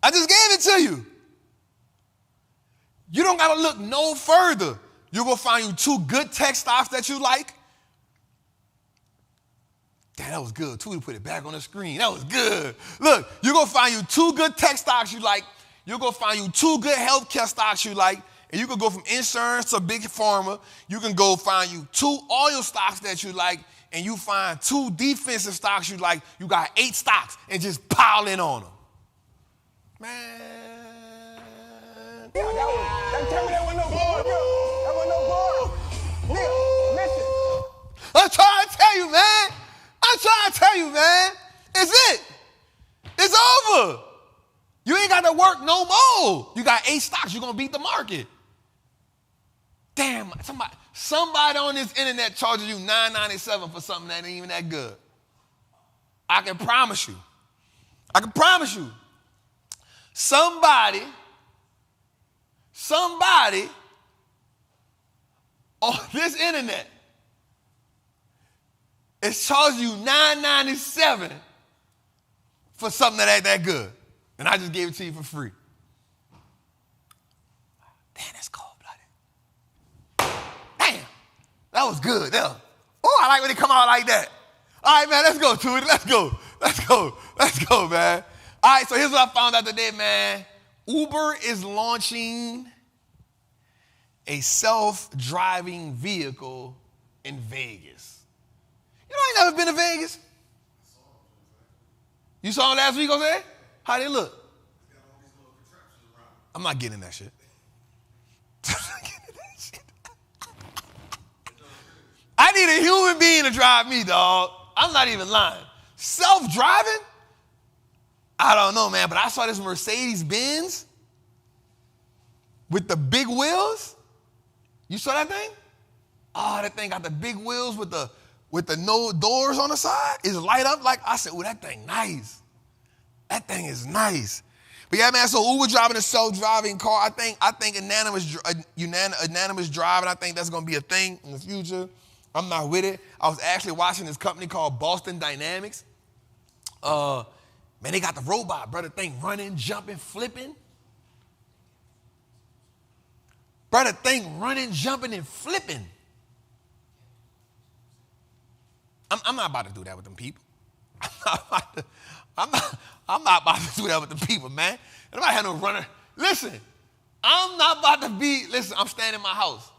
I just gave it to you. You don't got to look no further. You're going to find you 2 good tech stocks that you like. Damn, that was good. Tootie put it back on the screen. That was good. Look, you're going to find you 2 good tech stocks you like. You're going to find you 2 good healthcare stocks you like. And you can go from insurance to big pharma. You can go find you 2 oil stocks that you like. And you find 2 defensive stocks you like. You got 8 stocks and just pile in on them. Man.
Tell me that wasn't no board, bro. That wasn't no board. Nigga, listen.
I'm trying to tell you, man. I'm trying to tell you, man. It's it. It's over. You ain't got to work no more. You got 8 stocks. You're going to beat the market. Damn, somebody on this internet charges you $9.97 for something that ain't even that good. I can promise you. I can promise you. Somebody on this internet is charging you $9.97 for something that ain't that good. And I just gave it to you for free. Damn, that's cold-blooded. Damn, that was good. Oh, I like when they come out like that. All right, man, let's go, Tootie. Let's go, man. All right, so here's what I found out today, man. Uber is launching a self-driving vehicle in Vegas. You know, I ain't never been to Vegas. You saw them last week, Jose? How they look? I'm not getting that shit. I need a human being to drive me, dog. I'm not even lying. Self-driving? I don't know, man, but I saw this Mercedes-Benz with the big wheels. You saw that thing? Oh, that thing got the big wheels with the no doors on the side. It's light up like, I said, oh, that thing nice. That thing is nice. But yeah, man, so Uber driving a self-driving car. I think unanimous driving, I think that's going to be a thing in the future. I'm not with it. I was actually watching this company called Boston Dynamics. Man, they got the robot, brother, thing running, jumping, flipping. Brother, thing running, jumping, and flipping. I'm not about to do that with them people. I'm not about to do that with them people, man. Nobody had no runner. Listen, I'm staying in my house.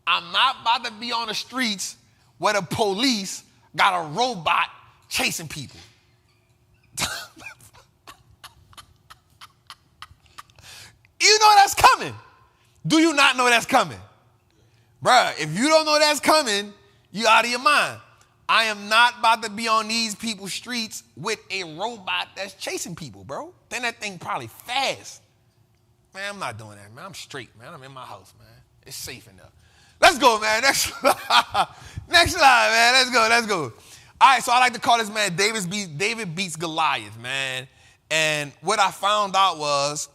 I'm not about to be on the streets where the police got a robot chasing people. You know that's coming. Do you not know that's coming? Bruh, if you don't know that's coming, you out of your mind. I am not about to be on these people's streets with a robot that's chasing people, bro. Then that thing probably fast. Man, I'm not doing that, man. I'm straight, man. I'm in my house, man. It's safe enough. Let's go, man. Next slide, man. Let's go. All right, so I like to call this man David beats Goliath, man. And what I found out was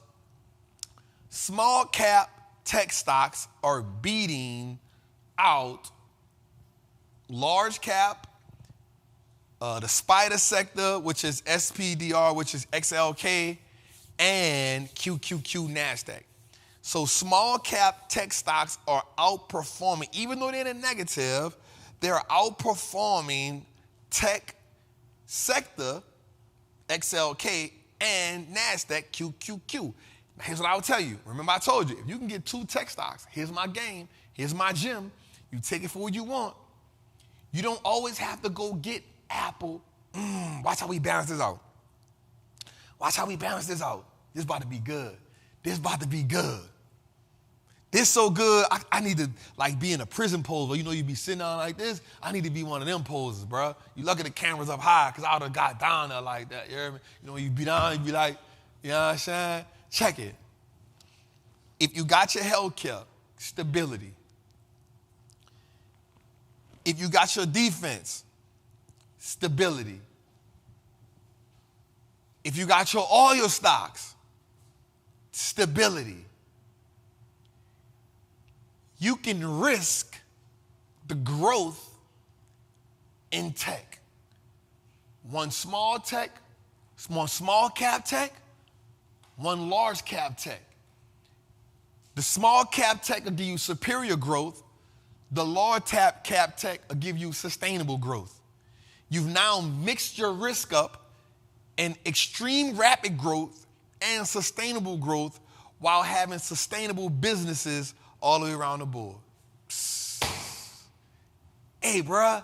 small cap tech stocks are beating out large cap, the spider sector, which is SPDR, which is XLK, and QQQ NASDAQ. So small cap tech stocks are outperforming, even though they're in a negative, they're outperforming tech sector, XLK, and NASDAQ, QQQ. Now, here's what I will tell you. Remember I told you, if you can get 2 tech stocks, here's my game, here's my gym, you take it for what you want. You don't always have to go get Apple. Watch how we balance this out. This is about to be good. This so good, I need to like be in a prison pose where you be sitting down like this. I need to be one of them poses, bro. You look at the cameras up high because I would have got down there like that. You hear me? When you be down, you be like, you know what I'm saying? Check it. If you got your health care, stability. If you got your defense, stability. If you got your oil stocks, stability. You can risk the growth in tech. One small cap tech, one large cap tech. The small cap tech will give you superior growth. The large cap tech will give you sustainable growth. You've now mixed your risk up in extreme rapid growth and sustainable growth while having sustainable businesses all the way around the board. Psst. Hey, bruh.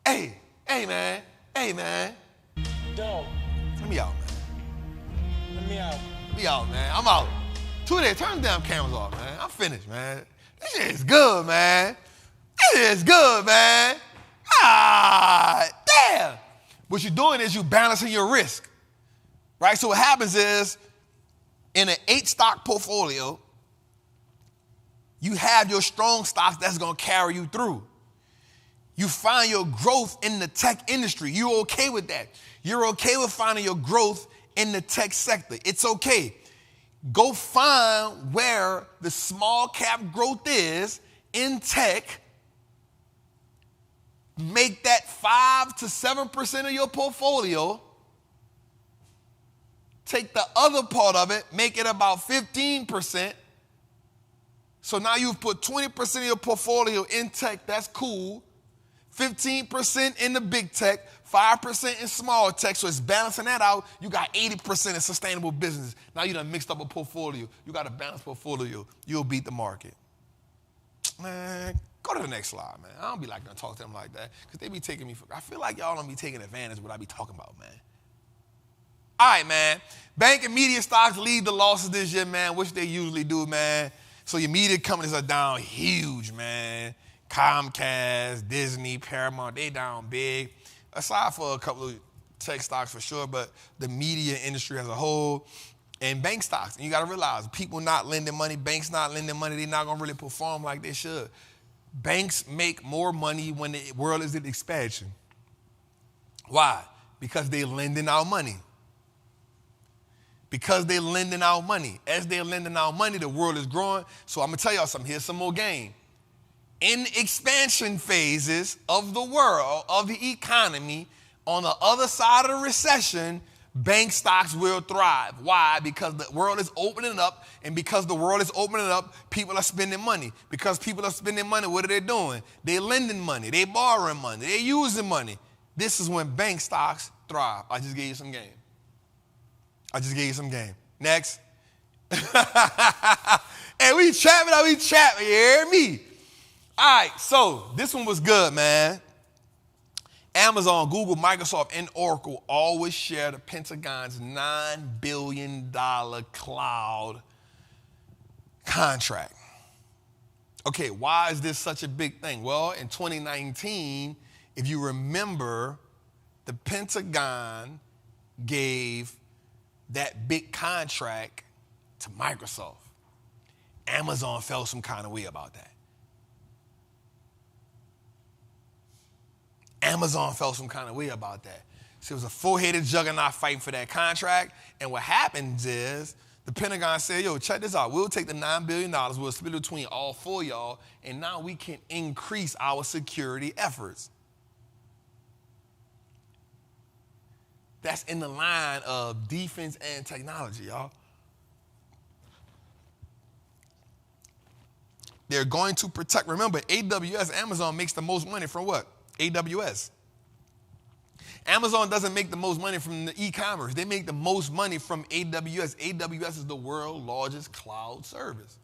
Hey, man.
Dog,
Let me out, man.
let me out.
Let me out, man. I'm out. Turn the damn cameras off, man. I'm finished, man. This shit is good, man. This is good, man. Ah, damn. What you're doing is you're balancing your risk, right? So what happens is in an 8-stock portfolio, you have your strong stocks that's going to carry you through. You find your growth in the tech industry. You're okay with that. You're okay with finding your growth in the tech sector. It's okay. Go find where the small cap growth is in tech. Make that 5 to 7% of your portfolio. Take the other part of it, make it about 15%. So now you've put 20% of your portfolio in tech, that's cool. 15% in the big tech, 5% in small tech, so it's balancing that out. You got 80% in sustainable business. Now you done mixed up a portfolio. You got a balanced portfolio. You'll beat the market. Man, go to the next slide, man. I don't be like gonna talk to them like that because they be taking me for, I feel like y'all don't be taking advantage of what I be talking about, man. All right, man. Bank and media stocks lead the losses this year, man, which they usually do, man. So your media companies are down huge, man. Comcast, Disney, Paramount, they down big. Aside for a couple of tech stocks for sure, but the media industry as a whole and bank stocks. And you got to realize people not lending money, banks not lending money, they're not going to really perform like they should. Banks make more money when the world is in expansion. Why? Because they're lending out money. Because they're lending out money. As they're lending out money, the world is growing. So I'm going to tell y'all something. Here's some more game. In expansion phases of the world, of the economy, on the other side of the recession, bank stocks will thrive. Why? Because the world is opening up, and because the world is opening up, people are spending money. Because people are spending money, what are they doing? They're lending money. They're borrowing money. They're using money. This is when bank stocks thrive. I just gave you some game. Next. Hey, we trapping, you hear me? All right, so this one was good, man. Amazon, Google, Microsoft, and Oracle always share the Pentagon's $9 billion cloud contract. Okay, why is this such a big thing? Well, in 2019, if you remember, the Pentagon gave that big contract to Microsoft. Amazon felt some kind of way about that. So it was a four-headed juggernaut fighting for that contract. And what happens is the Pentagon said, yo, check this out. We'll take the $9 billion, we'll split it between all four of y'all, and now we can increase our security efforts. That's in the line of defense and technology, y'all. They're going to protect. Remember, AWS, Amazon makes the most money from what? AWS. Amazon doesn't make the most money from the e-commerce. They make the most money from AWS. AWS is the world's largest cloud service.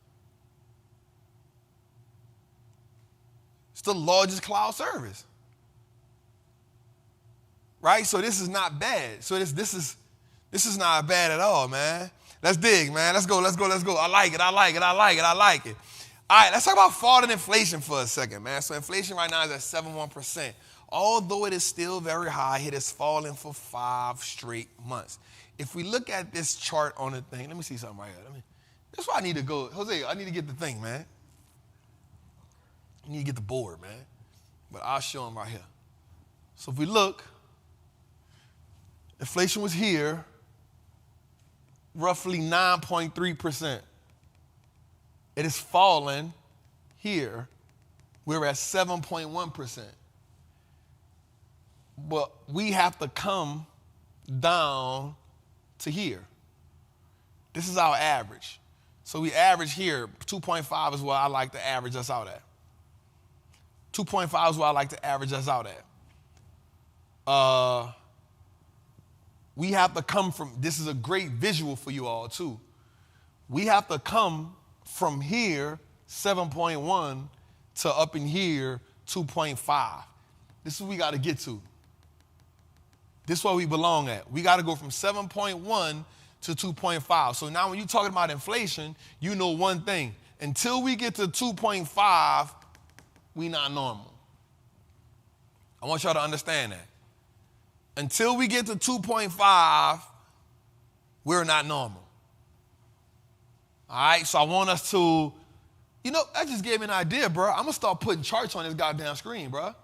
It's the largest cloud service. Right? So this is not bad. So this is not bad at all, man. Let's dig, man. Let's go. I like it. All right, let's talk about falling inflation for a second, man. So inflation right now is at 7.1%. Although it is still very high, it has fallen for 5 straight months. If we look at this chart on the thing, let me see something right here. That's why I need to go. Jose, I need to get the thing, man. I need to get the board, man. But I'll show them right here. So if we look, inflation was here, roughly 9.3%. It has fallen here. We're at 7.1%. But we have to come down to here. This is our average. So we average here. 2.5 is what I like to average us out at. 2.5 is what I like to average us out at. We have to come from, this is a great visual for you all too. We have to come from here, 7.1, to up in here, 2.5. This is what we got to get to. This is where we belong at. We got to go from 7.1 to 2.5. So now when you're talking about inflation, you know one thing. Until we get to 2.5, we not normal. I want y'all to understand that. Until we get to 2.5, we're not normal. All right, so I want us to, that just gave me an idea, bro. I'm going to start putting charts on this goddamn screen, bro. I'm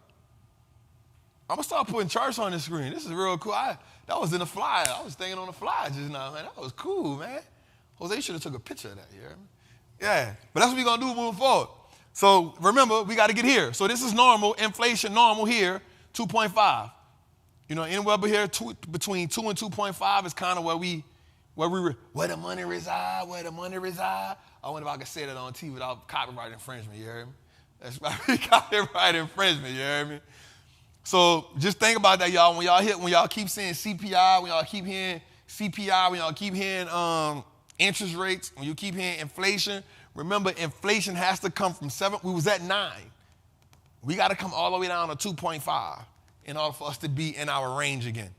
going to start putting charts on this screen. This is real cool. That was in the flyer. I was thinking on the flyer just now, man. That was cool, man. Jose, you should have took a picture of that, you hear me? Yeah, but that's what we're going to do moving forward. So remember, we got to get here. So this is normal, inflation normal here, 2.5. Anywhere but here, between 2 and 2.5 is kind of where the money reside, where the money reside. I wonder if I could say that on TV without copyright infringement, you heard me? That's probably copyright infringement, you heard me? So just think about that, y'all. When y'all keep saying CPI, when y'all keep hearing CPI, when y'all keep hearing interest rates, when you keep hearing inflation, remember inflation has to come from 7. We was at 9. We got to come all the way down to 2.5 in order for us to be in our range again.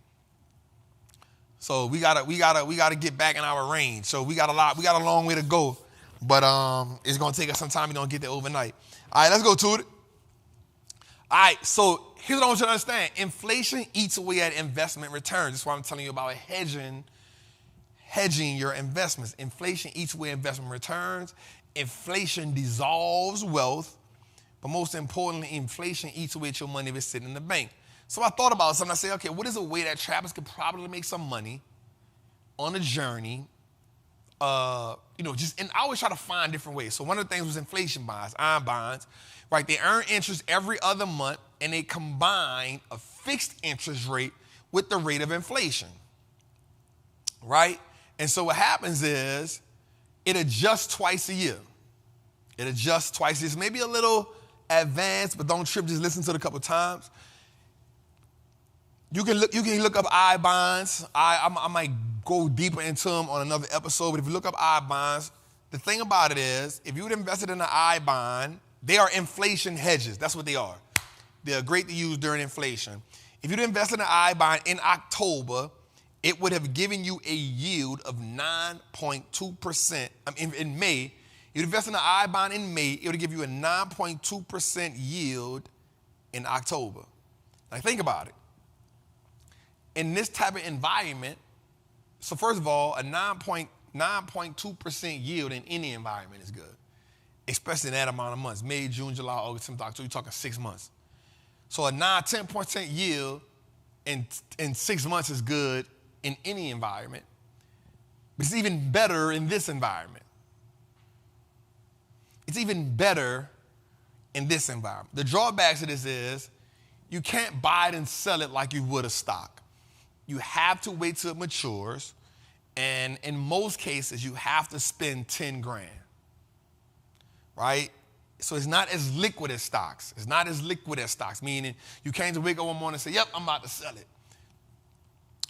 So we gotta get back in our range. So we got a long way to go, but it's gonna take us some time. We don't get there overnight. All right, let's go to it. All right, so here's what I want you to understand. Inflation eats away at investment returns. That's why I'm telling you about hedging your investments. Inflation eats away investment returns. Inflation dissolves wealth. But most importantly, inflation eats away at your money if it's sitting in the bank. So I thought about something. I said, okay, what is a way that trappers could probably make some money on a journey? And I always try to find different ways. So one of the things was inflation bonds, iron bonds, right? They earn interest every other month, and they combine a fixed interest rate with the rate of inflation, right? And so what happens is it adjusts twice a year. It adjusts twice a year. It's maybe a little advanced, but don't trip. Just listen to it a couple times. You can look up I bonds. I might go deeper into them on another episode, but if you look up I bonds, the thing about it is, if you would invested in an I bond, they are inflation hedges. That's what they are. They're great to use during inflation. If you'd invested in an I bond in October, it would have given you a yield of 9.2%. In May, you'd invest in an I bond in May, it would give you a 9.2% yield in October. Now think about it. In this type of environment, so first of all, a 9.2% yield in any environment is good, especially in that amount of months, May, June, July, August, September, October, you're talking 6 months. So a 10% yield in 6 months is good in any environment, but it's even better in this environment. It's even better in this environment. The drawbacks of this is you can't buy it and sell it like you would a stock. You have to wait till it matures, and in most cases, you have to spend 10 grand, right? So it's not as liquid as stocks. It's not as liquid as stocks, meaning you can't just wake up one morning and say, yep, I'm about to sell it,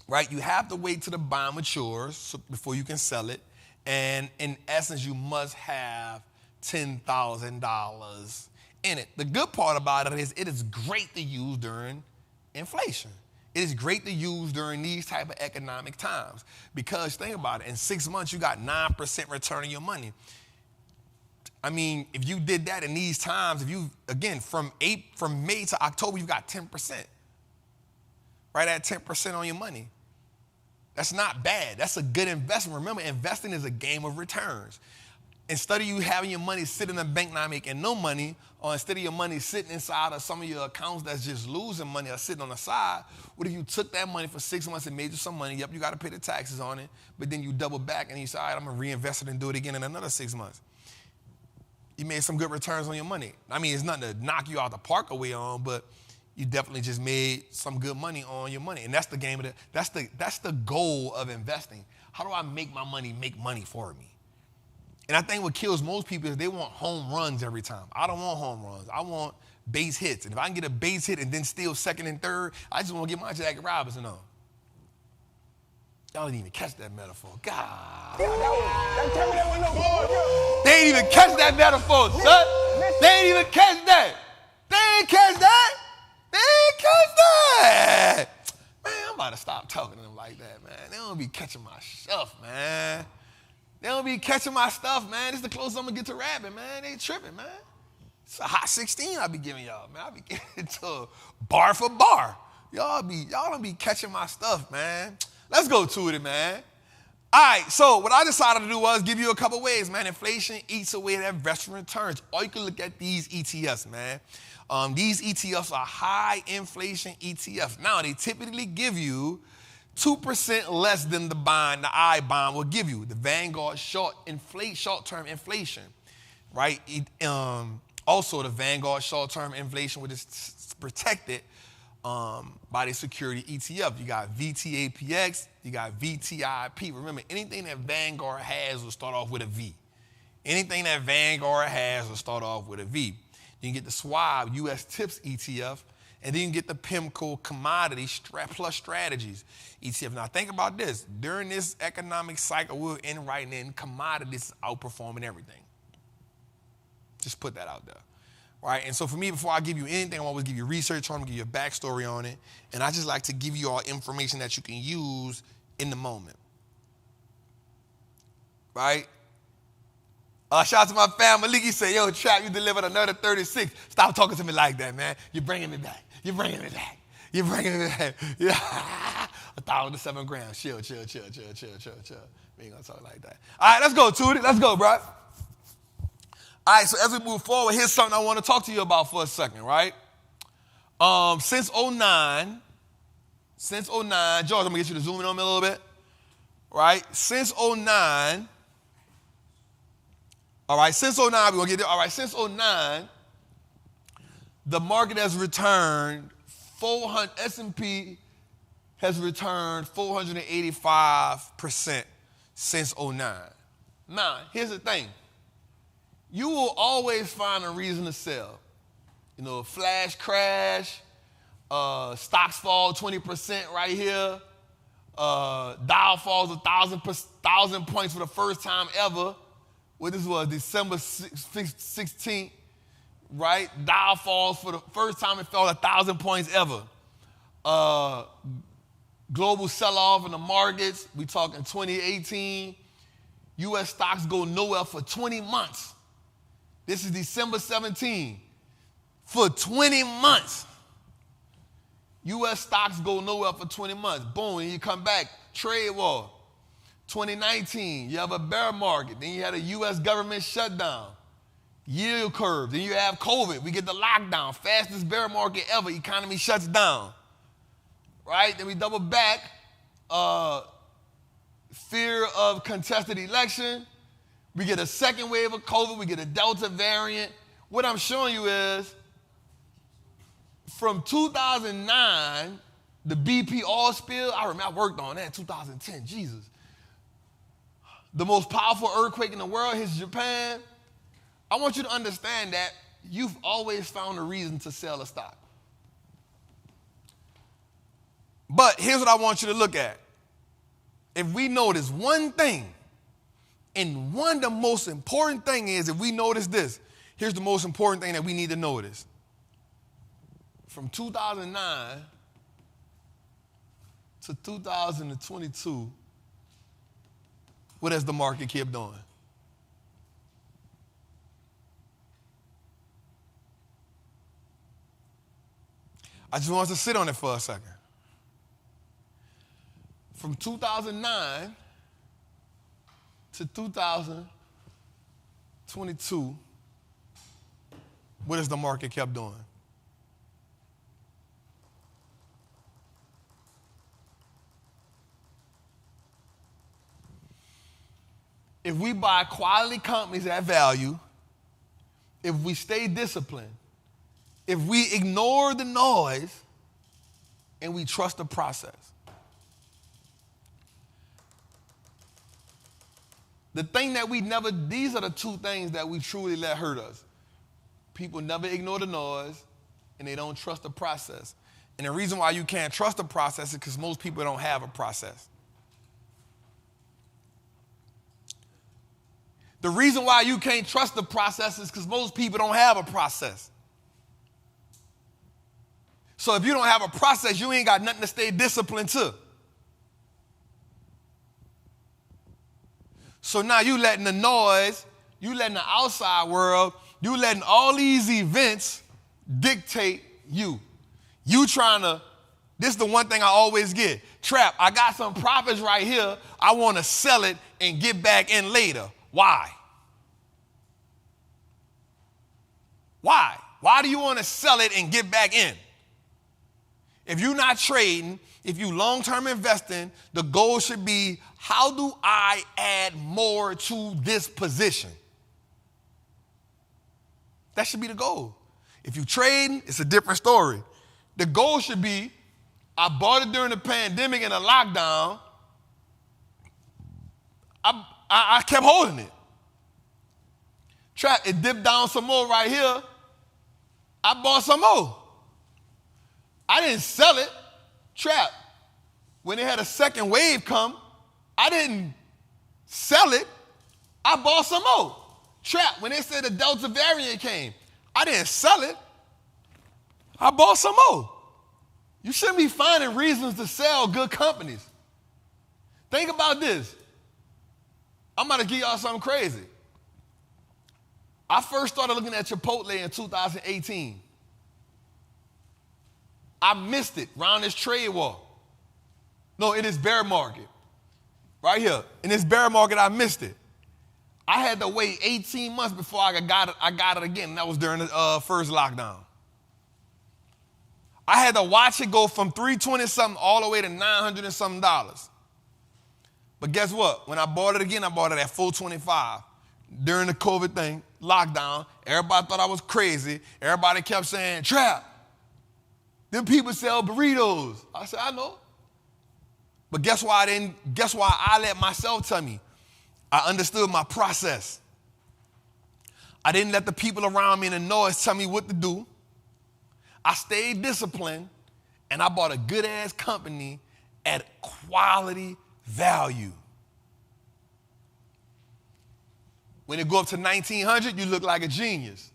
right? You have to wait till the bond matures before you can sell it, and in essence, you must have $10,000 in it. The good part about it is great to use during inflation. It is great to use during these type of economic times because think about it, in 6 months, you got 9% return on your money. I mean, if you did that in these times, if you, again, from May to October, you got 10%. Right at 10% on your money. That's not bad. That's a good investment. Remember, investing is a game of returns. Instead of you having your money sit in a bank not making no money, or instead of your money sitting inside of some of your accounts that's just losing money or sitting on the side, what if you took that money for 6 months and made you some money? Yep, you got to pay the taxes on it, but then you double back and you say, all right, I'm going to reinvest it and do it again in another 6 months. You made some good returns on your money. I mean, it's nothing to knock you out the park away on, but you definitely just made some good money on your money. And that's the game of that's the goal of investing. How do I make my money make money for me? And I think what kills most people is they want home runs every time. I don't want home runs. I want base hits. And if I can get a base hit and then steal second and third, I just want to get my Jackie Robinson on. Y'all didn't even catch that metaphor. God.
They
ain't even catch that metaphor, son. They ain't even catch that. They ain't catch that. They ain't catch that. Man, I'm about to stop talking to them like that, man. They don't be catching my stuff, man. They don't be catching my stuff, man. This is the closest I'm going to get to rapping, man. They tripping, man. It's a hot 16 I be giving y'all, man. I be getting to bar for bar. Y'all don't be catching my stuff, man. Let's go to it, man. All right, so what I decided to do was give you a couple ways, man. Inflation eats away at investment returns. Or you can look at these ETFs, man. These ETFs are high inflation ETFs. Now, they typically give you 2% less than the I bond will give you. The Vanguard short-term inflation, right? Also, the Vanguard short-term inflation, which is protected by the security ETF. You got VTAPX, you got VTIP. Remember, anything that Vanguard has will start off with a V. Anything that Vanguard has will start off with a V. You can get the SWAB US TIPS ETF, and then you can get the PIMCO Commodity Plus Strategies ETF. Now think about this. During this economic cycle we're in right now, commodities outperforming everything. Just put that out there. Right? And so for me, before I give you anything, I always give you research on it, give you a backstory on it, and I just like to give you all information that you can use in the moment. Right? Shout out to my family. Maliki said, yo, Trap, you delivered another 36. Stop talking to me like that, man. You're bringing me back. You're bringing me back. You're bringing me back. Yeah. 1,007 grams. Chill. We ain't going to talk like that. All right, let's go, Tootie. Let's go, bro. All right, so as we move forward, here's something I want to talk to you about for a second, right? Since 09, George, I'm going to get you to zoom in on me a little bit, right? Since 09, all right, since 09, we're going to get there. All right, since 09, the market has returned S&P has returned 485% since 09. Now, here's the thing. You will always find a reason to sell. You know, a flash crash, stocks fall 20% right here, Dow falls 1,000 points for the first time ever. What this was, December 16th, right? Dow falls for the first time it fell 1,000 points ever. Global sell-off in the markets, we talking 2018. U.S. stocks go nowhere for 20 months. This is December 17. For 20 months. U.S. stocks go nowhere for 20 months. Boom, and you come back, trade war. 2019, you have a bear market. Then you had a U.S. government shutdown. Yield curve. Then you have COVID. We get the lockdown. Fastest bear market ever. Economy shuts down. Right? Then we double back. Fear of contested election. We get a second wave of COVID. We get a Delta variant. What I'm showing you is from 2009, the BP oil spill, I remember I worked on that in 2010. Jesus. The most powerful earthquake in the world hits Japan. I want you to understand that you've always found a reason to sell a stock. But here's what I want you to look at. If we notice one thing, and the most important thing is, if we notice this, here's the most important thing that we need to notice. From 2009 to 2022, what has the market kept doing? I just want us to sit on it for a second. From 2009 to 2022, what has the market kept doing? If we buy quality companies at value, if we stay disciplined, if we ignore the noise, and we trust the process. The thing that these are the two things that we truly let hurt us. People never ignore the noise, and they don't trust the process. And the reason why you can't trust the process is because most people don't have a process. The reason why you can't trust the process is because most people don't have a process. So if you don't have a process, you ain't got nothing to stay disciplined to. So now you letting the noise, you letting the outside world, you letting all these events dictate you. You trying to, this is the one thing I always get. Trap, I got some profits right here. I want to sell it and get back in later. Why? Why? Why do you want to sell it and get back in? If you're not trading, if you long-term investing, the goal should be, how do I add more to this position? That should be the goal. If you're trading, it's a different story. The goal should be, I bought it during the pandemic and a lockdown. I kept holding it. Trap, it dipped down some more right here. I bought some more. I didn't sell it. Trap, when they had a second wave come, I didn't sell it. I bought some more. Trap, when they said the Delta variant came, I didn't sell it. I bought some more. You shouldn't be finding reasons to sell good companies. Think about this. I'm about to give y'all something crazy. I first started looking at Chipotle in 2018. I missed it around this trade war. No, in this bear market. Right here. In this bear market, I missed it. I had to wait 18 months before I got it again. And that was during the first lockdown. I had to watch it go from $320-something all the way to $900-something. But guess what? When I bought it again, I bought it at $425. During the COVID thing, lockdown, everybody thought I was crazy. Everybody kept saying, Trap, them people sell burritos. I said, I know. But guess why I let myself tell me? I understood my process. I didn't let the people around me in the noise tell me what to do. I stayed disciplined, and I bought a good-ass company at quality value. When it go up to 1900, you look like a genius.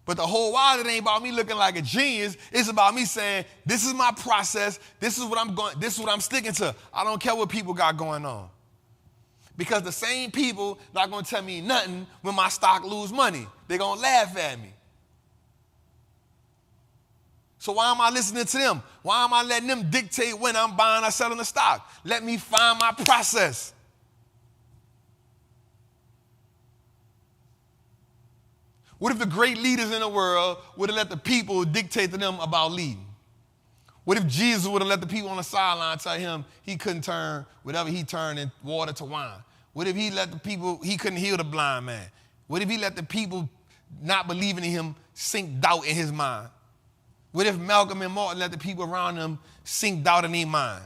But the whole while, it ain't about me looking like a genius. It's about me saying, this is my process. This is what I'm sticking to. I don't care what people got going on. Because the same people not going to tell me nothing when my stock lose money. They're going to laugh at me. So why am I listening to them? Why am I letting them dictate when I'm buying or selling the stock? Let me find my process. What if the great leaders in the world would have let the people dictate to them about leading? What if Jesus would have let the people on the sideline tell him he couldn't turn whatever he turned in water to wine? What if he let the people, he couldn't heal the blind man? What if he let the people not believing in him sink doubt in his mind? What if Malcolm and Martin let the people around them sink doubt in their mind?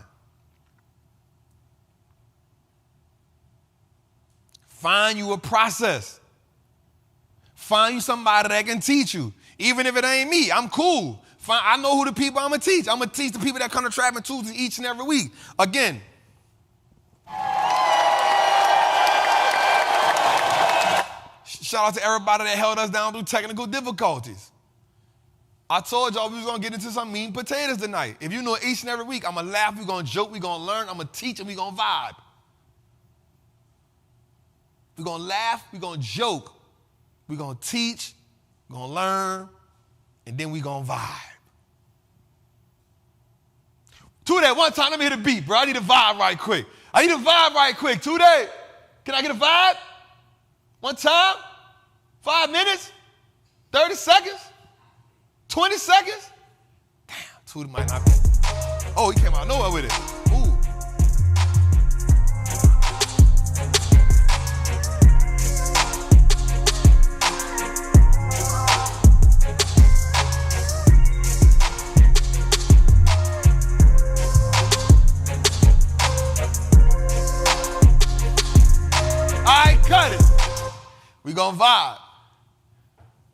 Find you a process. Find you somebody that can teach you. Even if it ain't me, I'm cool. I know who the people I'm going to teach. I'm going to teach the people that come to Trappin Tuesday each and every week. Again. Shout out to everybody that held us down through technical difficulties. I told y'all we was going to get into some meat and potatoes tonight. If you know each and every week, I'm going to laugh, we're going to joke, we're going to learn, I'm going to teach, and we're going to vibe. We're going to laugh, we're going to joke, we're going to teach, we're going to learn, and and then we gonna vibe. Two-Day, one time, let me hit a beat, bro. I need a vibe right quick. Two-Day, can I get a vibe? One time? 5 minutes? 30 seconds? 20 seconds? Damn, Two-Day might not be. Oh, he came out of nowhere with it. Ooh. All right, cut it. We gonna vibe.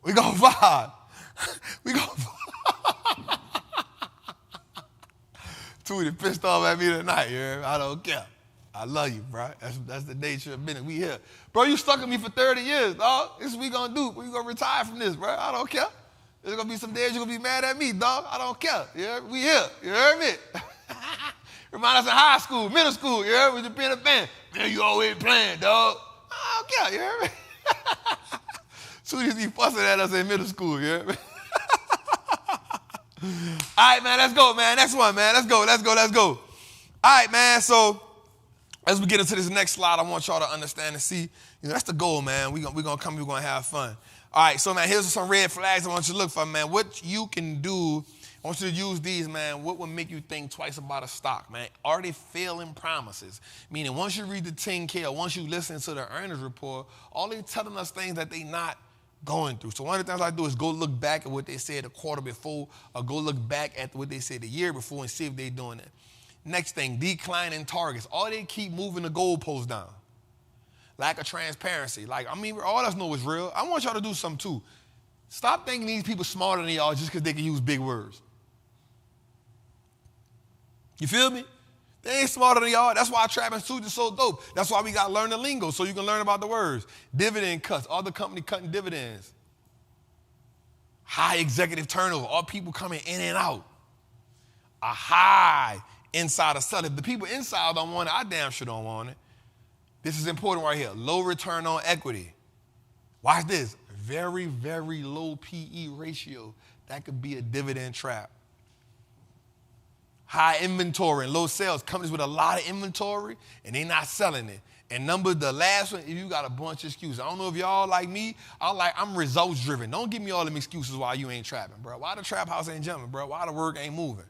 We gonna vibe. Two-Day pissed off at me tonight, you hear me? I don't care. I love you, bro. That's the nature of business. We here. Bro, you stuck with me for 30 years, dog. This is what we gonna do. We gonna retire from this, bro. I don't care. There's gonna be some days you're gonna be mad at me, dog. I don't care. You hear me? We here. You hear me? Remind us of high school, middle school, you hear me? We just be in a band. Man, you always playing, dog. I don't care, you hear me? Two-Day be fussing at us in middle school, you hear me? All right, man, let's go, man. Next one, man. Let's go. All right, man, so as we get into this next slide, I want y'all to understand and see, that's the goal, man. We're going to have fun. All right, so, man, here's some red flags I want you to look for, man. What you can do, I want you to use these, man. What would make you think twice about a stock, man? Are they failing promises? Meaning once you read the 10K or once you listen to the earnings report, all they telling us things that they not going through. So one of the things I do is go look back at what they said a quarter before or go look back at what they said the year before and see if they're doing it. Next thing, declining targets. All they keep moving the goalposts down. Lack of transparency. All of us know is real. I want y'all to do something too. Stop thinking these people smarter than y'all just because they can use big words. You feel me? They ain't smarter than y'all. That's why Trappin Suits is so dope. That's why we got to learn the lingo so you can learn about the words. Dividend cuts. All the company cutting dividends. High executive turnover. All people coming in and out. A high insider selling. If the people inside don't want it, I damn sure don't want it. This is important right here. Low return on equity. Watch this. Very, very low PE ratio. That could be a dividend trap. High inventory and low sales. Companies with a lot of inventory and they not selling it. And the last one, if you got a bunch of excuses. I don't know if y'all like me. I'm results driven. Don't give me all them excuses why you ain't trapping, bro. Why the trap house ain't jumping, bro? Why the work ain't moving?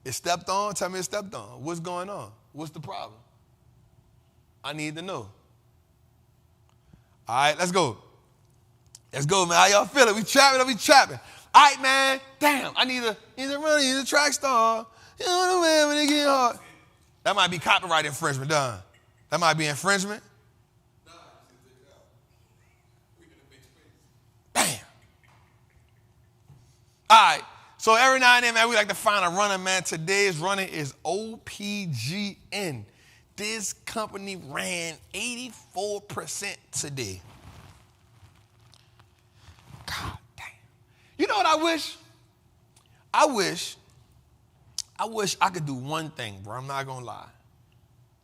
It stepped on? Tell me it stepped on. What's going on? What's the problem? I need to know. All right, let's go. Let's go, man. How y'all feeling? We trapping. All right, man. Damn, I need a track star. You know what I mean? When it get hard. That might be copyright infringement, done. That might be infringement. Bam. All right. So every now and then, man, we like to find a runner, man. Today's runner is OPGN. This company ran 84% today. God damn. You know what I wish? I wish I could do one thing, bro. I'm not gonna lie.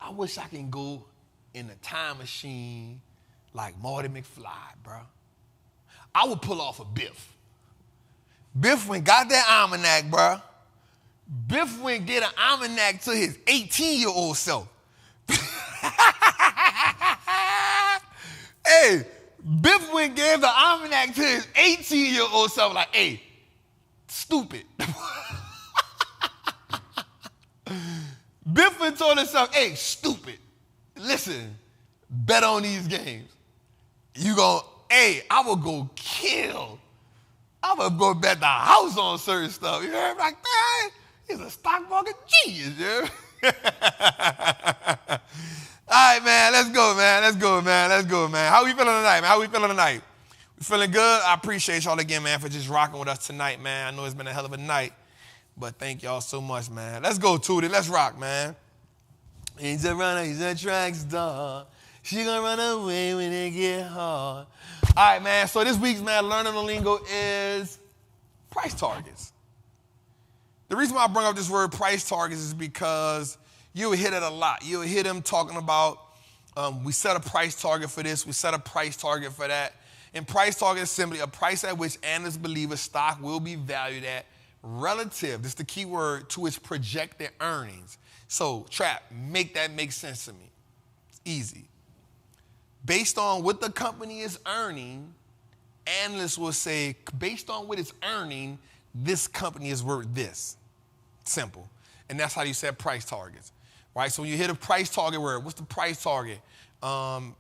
I wish I can go in a time machine like Marty McFly, bro. I would pull off a Biff. Biff went got that almanac, bro. Biff went get an almanac to his 18-year-old self. Hey, Biff went gave the almanac to his 18-year-old self like, hey, stupid. Biff went told himself, hey, stupid, listen, bet on these games. I will go kill. I will go bet the house on certain stuff. You heard me? Like, man, he's a stock market genius, you heard me? All right, man, let's go, man. How we feeling tonight, We feeling good? I appreciate y'all again, man, for just rocking with us tonight, man. I know it's been a hell of a night, but thank y'all so much, man. Let's go, Tootie. Let's rock, man. He's a runner, he's a track star. She gonna run away when it get hard. All right, man, so this week's, man, learning the lingo is price targets. The reason why I bring up this word price targets is because you'll hear that a lot. You'll hear them talking about we set a price target for this, we set a price target for that. And price target is simply a price at which analysts believe a stock will be valued at relative, this is the key word, to its projected earnings. So, Trap, make that make sense to me. It's easy. Based on what the company is earning, analysts will say, based on what it's earning, this company is worth this. Simple. And that's how you set price targets, right? So when you hit a price target word, what's the price target? Damn,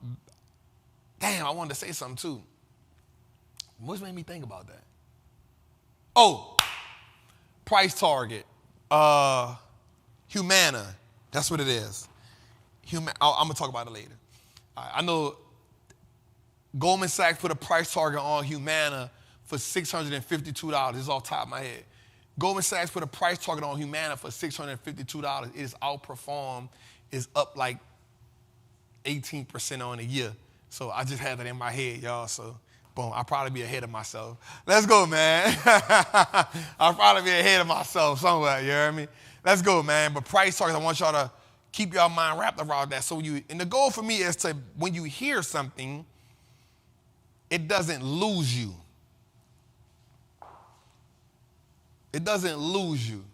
I wanted to say something too. What's made me think about that? Oh, price target. Humana. That's what it is. I'm going to talk about it later. I know Goldman Sachs put a price target on Humana for $652. This is off the top of my head. Goldman Sachs put a price target on Humana for $652. It is outperformed. It's up like 18% on the year. So I just had that in my head, y'all. So, boom, I'll probably be ahead of myself. Let's go, man. I'll probably be ahead of myself somewhere, you hear me? Let's go, man. But price targets, I want y'all to keep your mind wrapped around that. And the goal for me is to, when you hear something, it doesn't lose you. It doesn't lose you.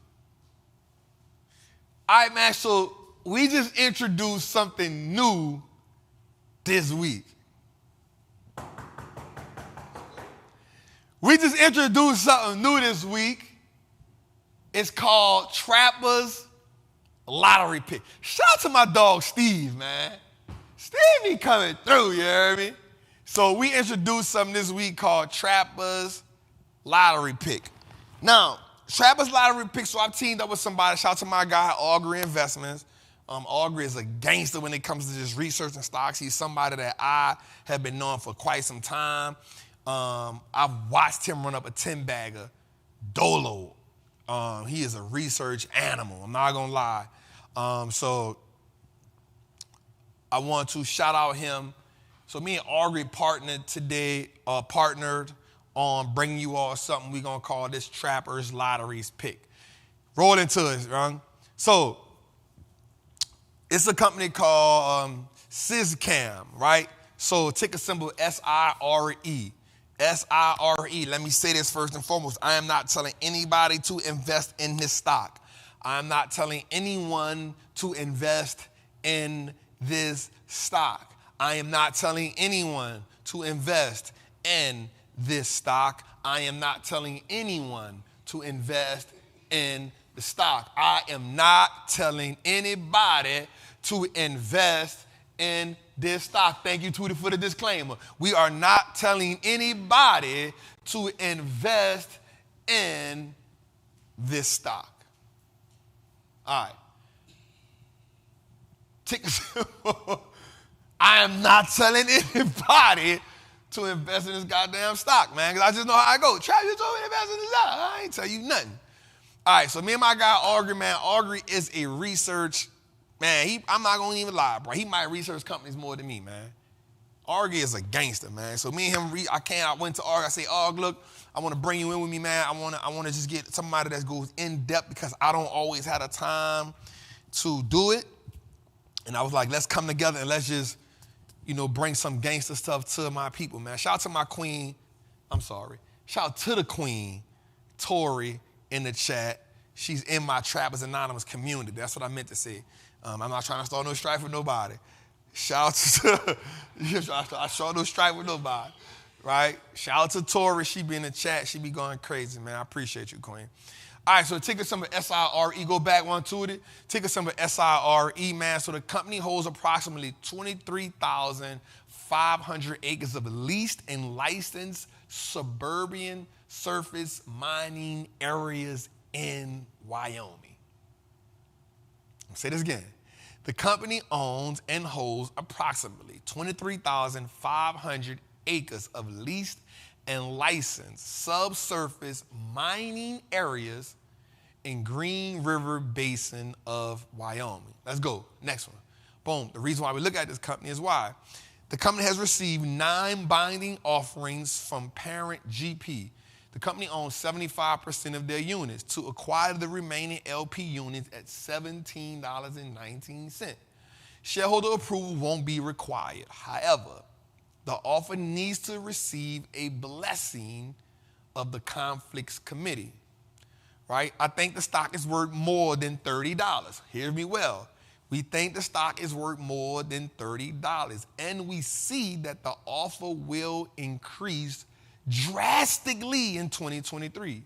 All right, man, so we just introduced something new this week. We just introduced something new this week. It's called Trapper's Lottery Pick. Shout out to my dog, Steve, man. Steve be coming through, you hear me? So we introduced something this week called Trapper's Lottery Pick. Now, Trapper's Lottery Pick, so I've teamed up with somebody. Shout out to my guy, Augury Investments. Augury is a gangster when it comes to just researching stocks. He's somebody that I have been knowing for quite some time. I've watched him run up a 10-bagger dolo. He is a research animal, I'm not gonna lie. So I want to shout out him. So me and Augury partnered on bringing you all something we're gonna call this Trapper's Lotteries Pick. Roll into it, right? So it's a company called SISCAM, right? So ticker symbol SIRE. SIRE. Let me say this first and foremost. I am not telling anybody to invest in this stock. I am not telling anyone to invest in this stock. I am not telling anyone to invest in this stock. I am not telling anyone to invest in the stock. I am not telling anybody to invest in this stock. Thank you, Tweety, for the disclaimer. We are not telling anybody to invest in this stock. All right. Ticker symbol. I am not telling anybody to invest in this goddamn stock, man, because I just know how I go. Trav, you told me to invest in this stock. I ain't tell you nothing. All right, so me and my guy, Augury, man. Augury is a research, man, I'm not going to even lie, bro. He might research companies more than me, man. Augury is a gangster, man. So me and him, I went to Augury. I say, Aug, look, I want to bring you in with me, man. I want to just get somebody that goes in depth because I don't always have the time to do it. And I was like, let's come together and let's just, bring some gangster stuff to my people, man. Shout out to my queen. Shout out to the queen, Tori, in the chat. She's in my Trappers Anonymous community. That's what I meant to say. I'm not trying to start no strife with nobody. Shout out to, I start no strife with nobody, right? Shout out to Tori. She be in the chat. She be going crazy, man. I appreciate you, queen. All right, so ticker symbol SIRE, go back one to it. Ticker symbol SIRE, man. So the company holds approximately 23,500 acres of leased and licensed suburban surface mining areas in Wyoming. I'll say this again. The company owns and holds approximately 23,500 acres of leased and licensed subsurface mining areas in Green River Basin of Wyoming. Let's go. Next one. Boom. The reason why we look at this company is why. The company has received 9 binding offerings from parent GP. The company owns 75% of their units to acquire the remaining LP units at $17.19. Shareholder approval won't be required. However, the offer needs to receive a blessing of the conflicts committee, right? I think the stock is worth more than $30. Hear me well. We think the stock is worth more than $30, and we see that the offer will increase drastically in 2023.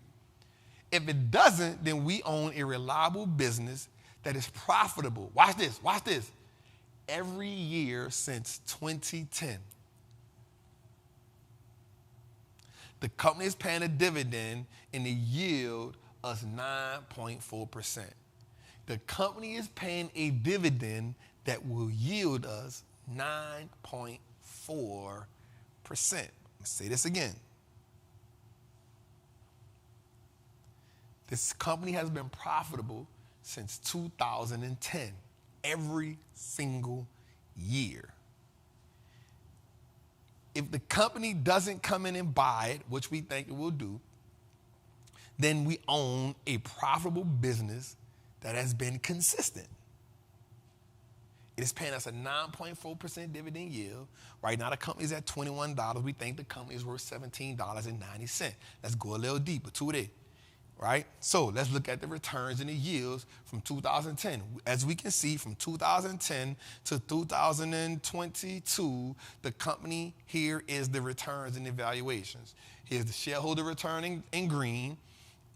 If it doesn't, then we own a reliable business that is profitable. Watch this, watch this. Every year since 2010. The company is paying a dividend and the yield is 9.4%. The company is paying a dividend that will yield us 9.4%. Let me say this again. This company has been profitable since 2010, every single year. If the company doesn't come in and buy it, which we think it will do, then we own a profitable business that has been consistent. It is paying us a 9.4% dividend yield. Right now, the company is at $21. We think the company is worth $17.90. Let's go a little deeper, today, right? So let's look at the returns and the yields from 2010. As we can see, from 2010 to 2022, the company, here is the returns and evaluations. Here's the shareholder return in green,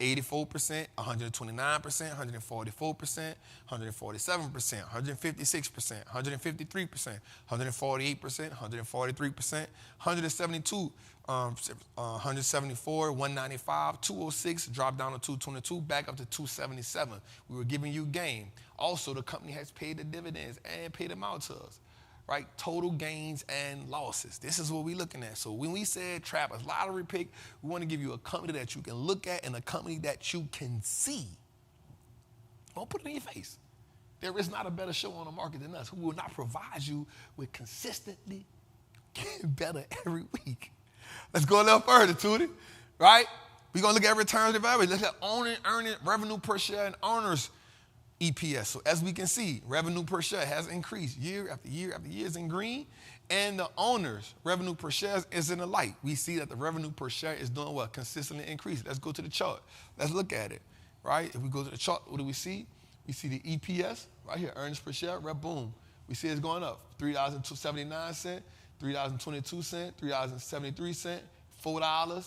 84%, 129%, 144%, 147%, 156%, 153%, 148%, 143%, 172, 174, 195, 206, dropped down to 222, back up to 277. We were giving you gain. Also, the company has paid the dividends and paid them out to us, right? Total gains and losses. This is what we're looking at. So when we said Trappin's lottery pick, we want to give you a company that you can look at and a company that you can see. Don't put it in your face. There is not a better show on the market than us, who will not provide you with consistently getting better every week. Let's go a little further, Tootie, right? We're going to look at returns and evaluation. Let's look at earning, revenue per share, and owners EPS. So as we can see, revenue per share has increased year after year after year is in green, and the owners' revenue per share is in the light. We see that the revenue per share is doing what? Consistently increasing. Let's go to the chart. Let's look at it, right? If we go to the chart, what do we see? We see the EPS right here, earnings per share, boom. We see it's going up, $3.79, $3.22, $3.73, $4,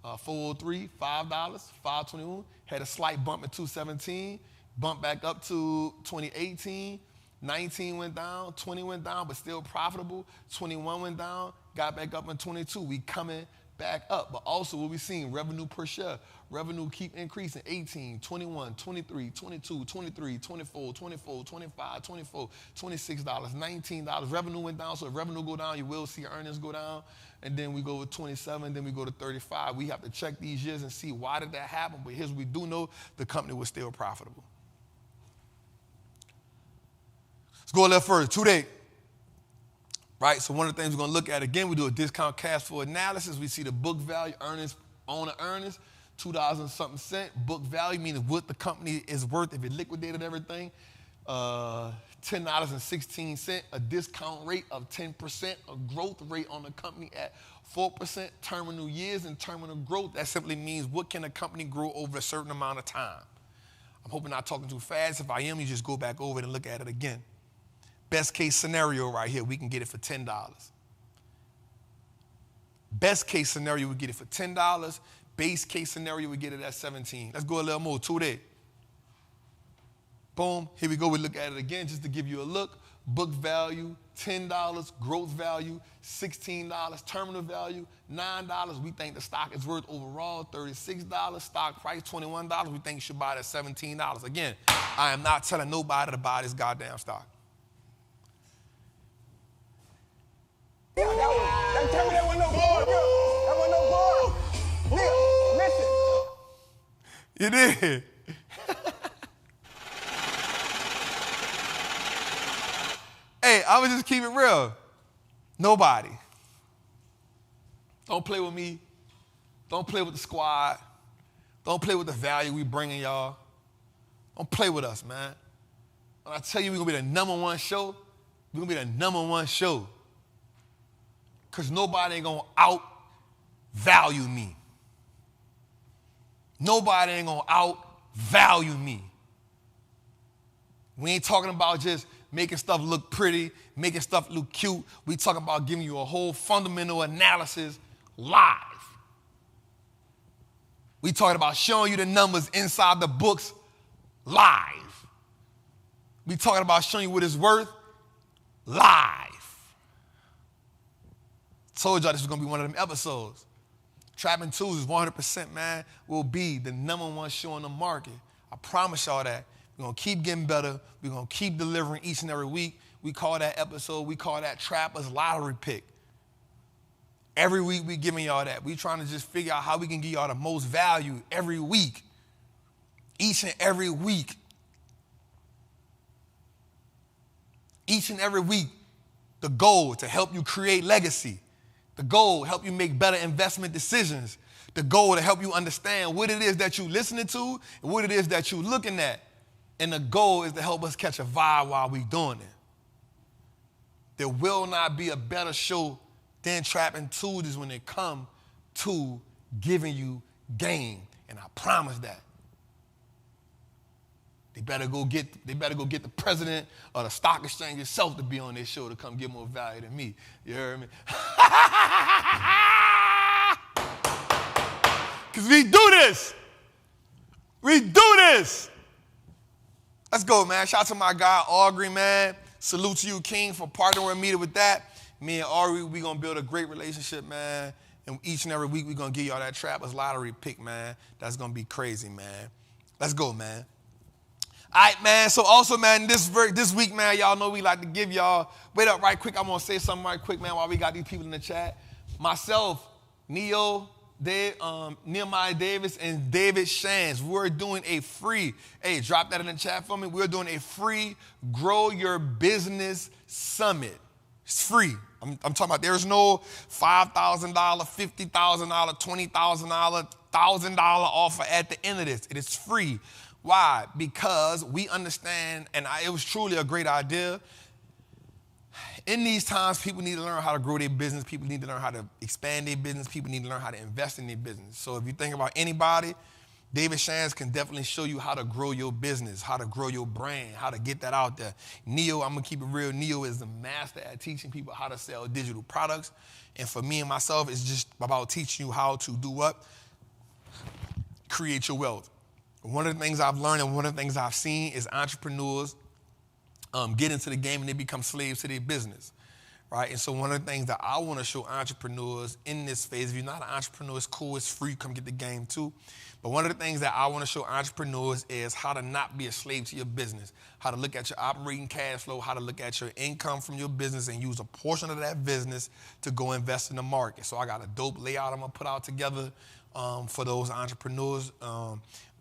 $4.03, $5, $5.21. Had a slight bump at 217. Bumped back up to 2018, 19 went down, 20 went down, but still profitable. 21 went down, got back up in 22. We coming back up. But also what we seeing, revenue per share. Revenue keep increasing, 18, 21, 23, 22, 23, 24, 24, 25, 24, $26, $19. Revenue went down, so if revenue go down, you will see earnings go down. And then we go with 27, then we go to 35. We have to check these years and see why did that happen. But here's what we do know, the company was still profitable. Let's go a little further, today, right? So one of the things we're gonna look at, again, we do a discount cash flow analysis. We see the book value, earnings, owner earnings, $2 and something cent. Book value, meaning what the company is worth if it liquidated everything. $10.16, a discount rate of 10%, a growth rate on the company at 4%, terminal years and terminal growth. That simply means what can a company grow over a certain amount of time. I'm hoping I'm not talking too fast. If I am, you just go back over it and look at it again. Best case scenario right here, we can get it for $10. Best case scenario, we get it for $10. Base case scenario, we get it at 17. Let's go a little more, today. Boom, here we go, we look at it again just to give you a look. Book value, $10, growth value, $16, terminal value, $9. We think the stock is worth overall $36. Stock price, $21. We think you should buy it at $17. Again, I am not telling nobody to buy this goddamn stock.
Yeah, that tell me that wasn't no board, bro. That wasn't no board. Nigga, listen.
You did. Hey, I would just keep it real. Nobody. Don't play with me. Don't play with the squad. Don't play with the value we bringing y'all. Don't play with us, man. When I tell you we're going to be the #1 show, we're going to be the #1 show. because nobody ain't going to outvalue me. Nobody ain't going to outvalue me. We ain't talking about just making stuff look pretty, making stuff look cute. We talking about giving you a whole fundamental analysis live. We talking about showing you the numbers inside the books live. We talking about showing you what it's worth live. Told y'all this was going to be one of them episodes. Trappin' Tuesdays, 100%, man, will be the #1 show in the market. I promise y'all that. We're going to keep getting better. We're going to keep delivering each and every week. We call that episode, we call that Trapper's Lottery Pick. Every week we giving y'all that. We trying to just figure out how we can give y'all the most value every week. Each and every week. Each and every week, the goal to help you create legacy. The goal to help you make better investment decisions. The goal to help you understand what it is that you're listening to and what it is that you're looking at. And the goal is to help us catch a vibe while we're doing it. There will not be a better show than Trappin' Tuesdays when it comes to giving you game. And I promise that. They better go get the president of the stock exchange itself to be on this show to come give more value than me. You heard me? Because we do this. We do this. Let's go, man. Shout out to my guy, Aubrey, man. Salute to you, King, for partnering with me with that. Me and Aubrey, we going to build a great relationship, man. And each and every week, we're going to give y'all that Trapper's Lottery Pick, man. That's going to be crazy, man. Let's go, man. All right, man. So also, man, this week, man, y'all know we like to give y'all. Wait up right quick. I'm going to say something right quick, man, while we got these people in the chat. Myself, Nehemiah Davis, and David Shands, we're doing a free, hey, drop that in the chat for me. We're doing a free Grow Your Business Summit. It's free. I'm talking about there's no $5,000, $50,000, $20,000, $1,000 offer at the end of this. It is free. Why? Because we understand, and it was truly a great idea. In these times, people need to learn how to grow their business. People need to learn how to expand their business. People need to learn how to invest in their business. So if you think about anybody, David Shands can definitely show you how to grow your business, how to grow your brand, how to get that out there. Neo, I'm going to keep it real. Neo is the master at teaching people how to sell digital products. And for me and myself, it's just about teaching you how to do what? Create your wealth. One of the things I've learned and one of the things I've seen is entrepreneurs get into the game and they become slaves to their business, right? And so one of the things that I want to show entrepreneurs in this phase, if you're not an entrepreneur, it's cool, it's free, come get the game too. But one of the things that I want to show entrepreneurs is how to not be a slave to your business, how to look at your operating cash flow, how to look at your income from your business and use a portion of that business to go invest in the market. So I got a dope layout I'm going to put out together for those entrepreneurs.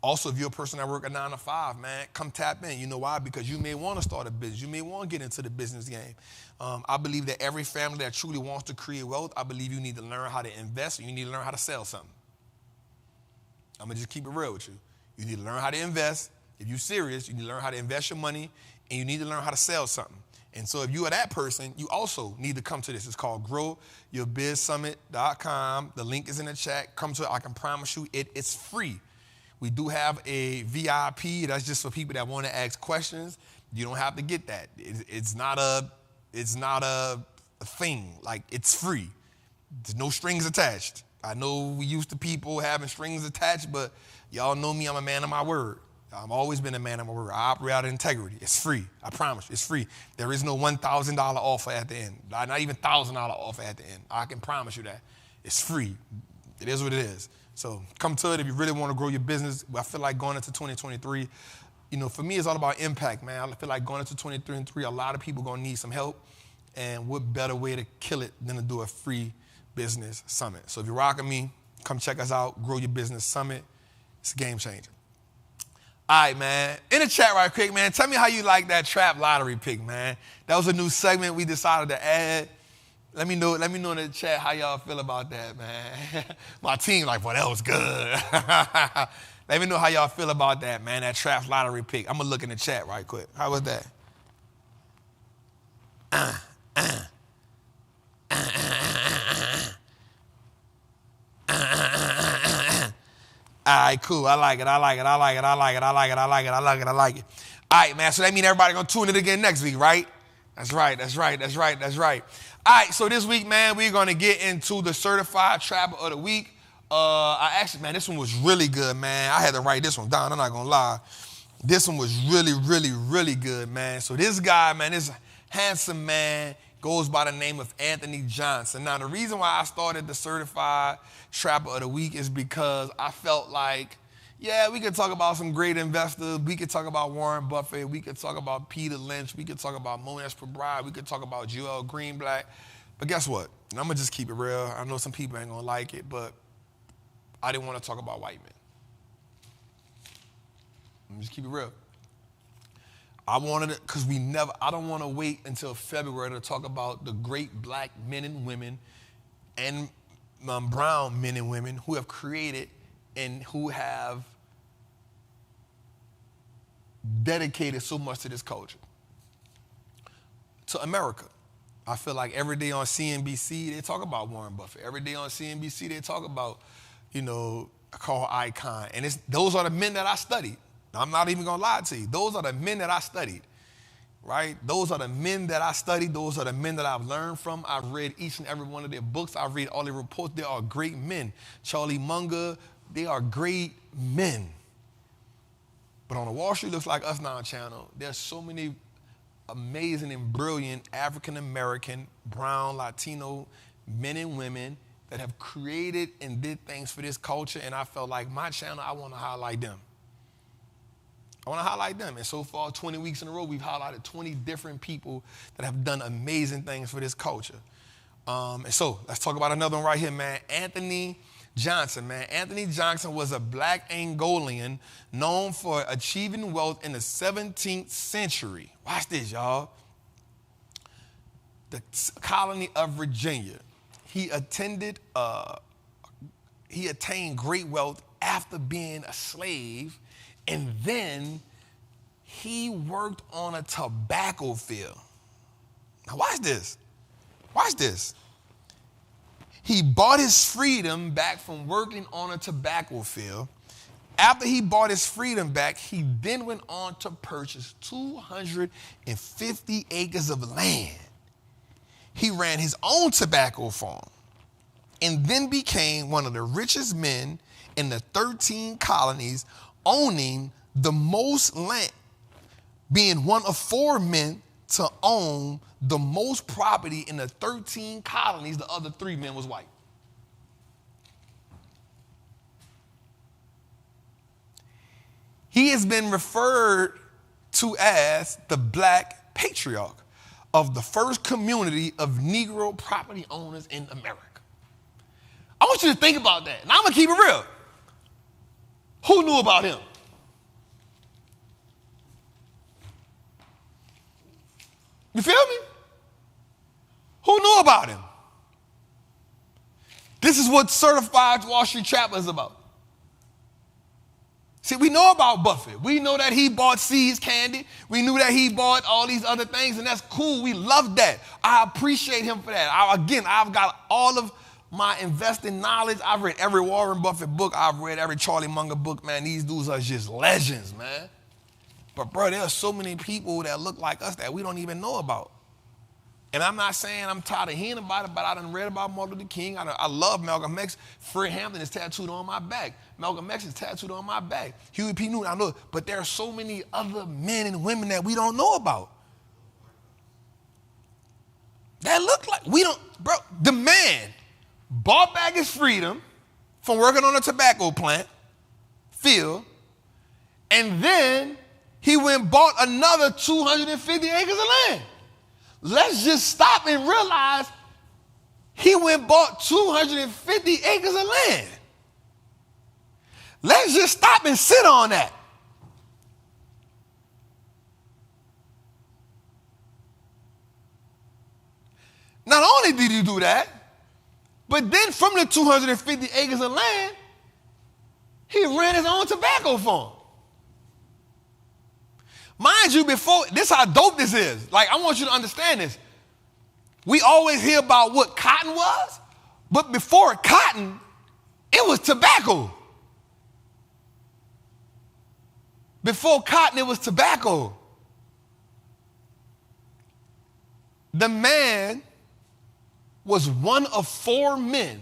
Also, if you're a person that work a 9 to 5, man, come tap in. You know why? Because you may want to start a business. You may want to get into the business game. I believe that every family that truly wants to create wealth, I believe you need to learn how to invest and you need to learn how to sell something. I'm going to just keep it real with you. You need to learn how to invest. If you're serious, you need to learn how to invest your money and you need to learn how to sell something. And so if you are that person, you also need to come to this. It's called growyourbizsummit.com. The link is in the chat. Come to it. I can promise you it's free. We do have a VIP. That's just for people that want to ask questions. You don't have to get that. It's not a thing. Like, it's free. There's no strings attached. I know we used to people having strings attached, but y'all know me. I'm a man of my word. I've always been a man of my word. I operate out of integrity. It's free. I promise you, it's free. There is no $1,000 offer at the end. Not even $1,000 offer at the end. I can promise you that. It's free. It is what it is. So come to it if you really want to grow your business. I feel like going into 2023, for me, it's all about impact, man. I feel like going into 2023, a lot of people going to need some help. And what better way to kill it than to do a free business summit. So if you're rocking me, come check us out. Grow Your Business Summit. It's a game changer. All right, man. In the chat right quick, man, tell me how you like that trap lottery pick, man. That was a new segment we decided to add. Let me know in the chat how y'all feel about that, man. My team like, well, that was good. Let me know how y'all feel about that, man, that trap lottery pick. I'm going to look in the chat right quick. How was that? right, cool. I like it. All right, man. So that means everybody going to tune in again next week, right? That's right. All right, so this week, man, we're going to get into the Certified Trapper of the Week. Man, this one was really good, man. I had to write this one down. I'm not going to lie. This one was really, really, really good, man. So this guy, man, this handsome man, goes by the name of Anthony Johnson. Now, the reason why I started the Certified Trapper of the Week is because I felt like, yeah, we could talk about some great investors. We could talk about Warren Buffett. We could talk about Peter Lynch. We could talk about Monesh Pabrai. We could talk about Joel Greenblatt. But guess what? And I'm going to just keep it real. I know some people ain't going to like it, but I didn't want to talk about white men. Let me just keep it real. I wanted it because I don't want to wait until February to talk about the great black men and women and brown men and women who have created and who have dedicated so much to this culture, to America. I feel like every day on CNBC, they talk about Warren Buffett. Every day on CNBC, they talk about, Carl Icahn. And those are the men that I studied. I'm not even going to lie to you. Those are the men that I studied, right? Those are the men that I studied. Those are the men that I've learned from. I've read each and every one of their books. I've read all their reports. They are great men. Charlie Munger, they are great men. But on the Wall Street Looks Like Us Now channel, there's so many amazing and brilliant African-American, brown, Latino men and women that have created and did things for this culture. And I felt like my channel, I want to highlight them. And so far, 20 weeks in a row, we've highlighted 20 different people that have done amazing things for this culture. And so let's talk about another one right here, man. Anthony Johnson, man. Anthony Johnson was a black Angolan known for achieving wealth in the 17th century. Watch this, y'all. The colony of Virginia. He attained great wealth after being a slave, and then he worked on a tobacco field. Now watch this. He bought his freedom back from working on a tobacco field. After he bought his freedom back, he then went on to purchase 250 acres of land. He ran his own tobacco farm and then became one of the richest men in the 13 colonies, owning the most land, being one of 4 men to own the most property in the 13 colonies. The other 3 men was white. He has been referred to as the Black Patriarch of the first community of Negro property owners in America. I want you to think about that. Now I'm going to keep it real. Who knew about him? You feel me? Who knew about him? This is what Certified Wall Street Trapper is about. See, we know about Buffett. We know that he bought Seeds Candy. We knew that he bought all these other things, and that's cool. We love that. I appreciate him for that. I've got all of my investing knowledge. I've read every Warren Buffett book. I've read every Charlie Munger book, man. These dudes are just legends, man. But, bro, there are so many people that look like us that we don't even know about. And I'm not saying I'm tired of hearing about it, but I done read about Martin Luther King. I love Malcolm X. Fred Hampton is tattooed on my back. Malcolm X is tattooed on my back. Huey P. Newton, I know. But there are so many other men and women that we don't know about. That look like, we don't, bro, the man bought back his freedom from working on a tobacco plant field, and then he went and bought another 250 acres of land. Let's just stop and realize he went and bought 250 acres of land. Let's just stop and sit on that. Not only did he do that, but then from the 250 acres of land, he ran his own tobacco farm. Mind you, before, this is how dope this is. Like, I want you to understand this. We always hear about what cotton was, but before cotton, it was tobacco. Before cotton, it was tobacco. The man was one of 4 men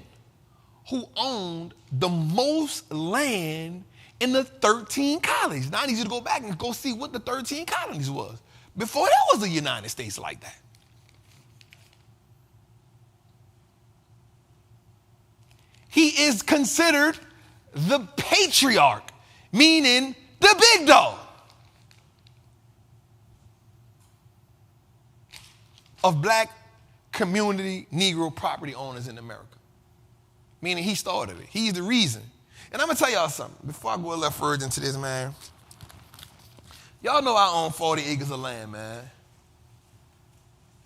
who owned the most land in the 13 colonies. Now I need you to go back and go see what the 13 colonies was. Before there was a United States like that. He is considered the patriarch, meaning the big dog of black community Negro property owners in America. Meaning he started it. He's the reason. And I'm going to tell y'all something. Before I go a little further into this, man. Y'all know I own 40 acres of land, man.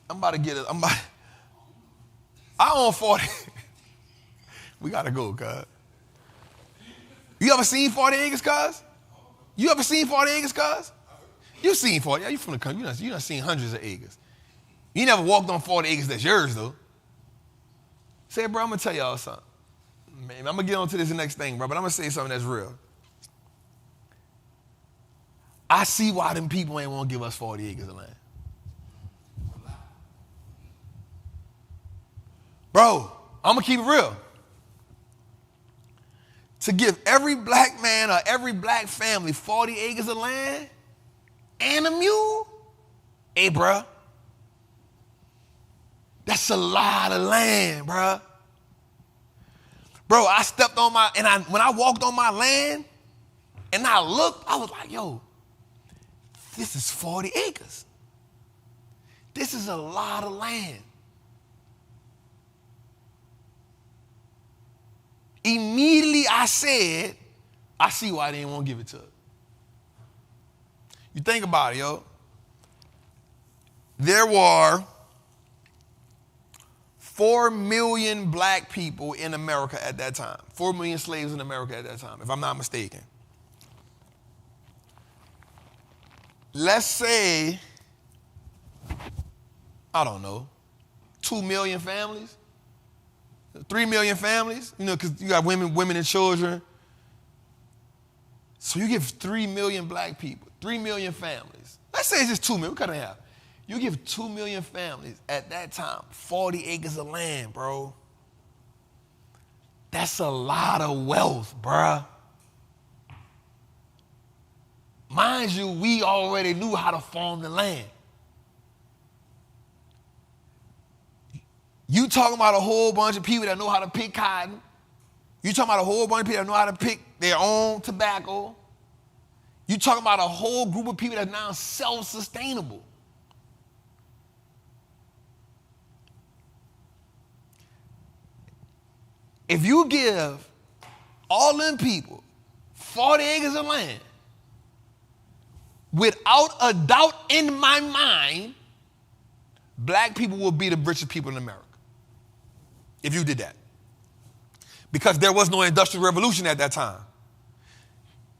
I'm about to get it. I own 40. We got to go, cuz. You ever seen 40 acres, cuz? You ever seen 40 acres, cuz? You seen 40. Yeah, you from the country. You done seen hundreds of acres. You never walked on 40 acres that's yours, though. Say, bro, I'm going to tell y'all something. Man, I'm going to get on to this next thing, bro, but I'm going to say something that's real. I see why them people ain't want to give us 40 acres of land. Bro, I'm going to keep it real. To give every black man or every black family 40 acres of land and a mule, hey, bro, that's a lot of land, bro. Bro, I stepped on when I walked on my land and I looked, I was like, yo, this is 40 acres. This is a lot of land. Immediately I said, I see why they didn't want to give it to us. You think about it, yo. There were 4 million black people in America at that time. 4 million slaves in America at that time, if I'm not mistaken. Let's say, I don't know, 2 million families, 3 million families, you know, because you got women and children. So you give 3 million black people, 3 million families. Let's say it's just 2 million, we cut it in half. You give 2 million families at that time 40 acres of land, bro. That's a lot of wealth, bruh. Mind you, we already knew how to farm the land. You talking about a whole bunch of people that know how to pick cotton. You talking about a whole bunch of people that know how to pick their own tobacco. You talking about a whole group of people that are now self-sustainable. If you give all them people 40 acres of land, without a doubt in my mind, black people will be the richest people in America. If you did that. Because there was no industrial revolution at that time.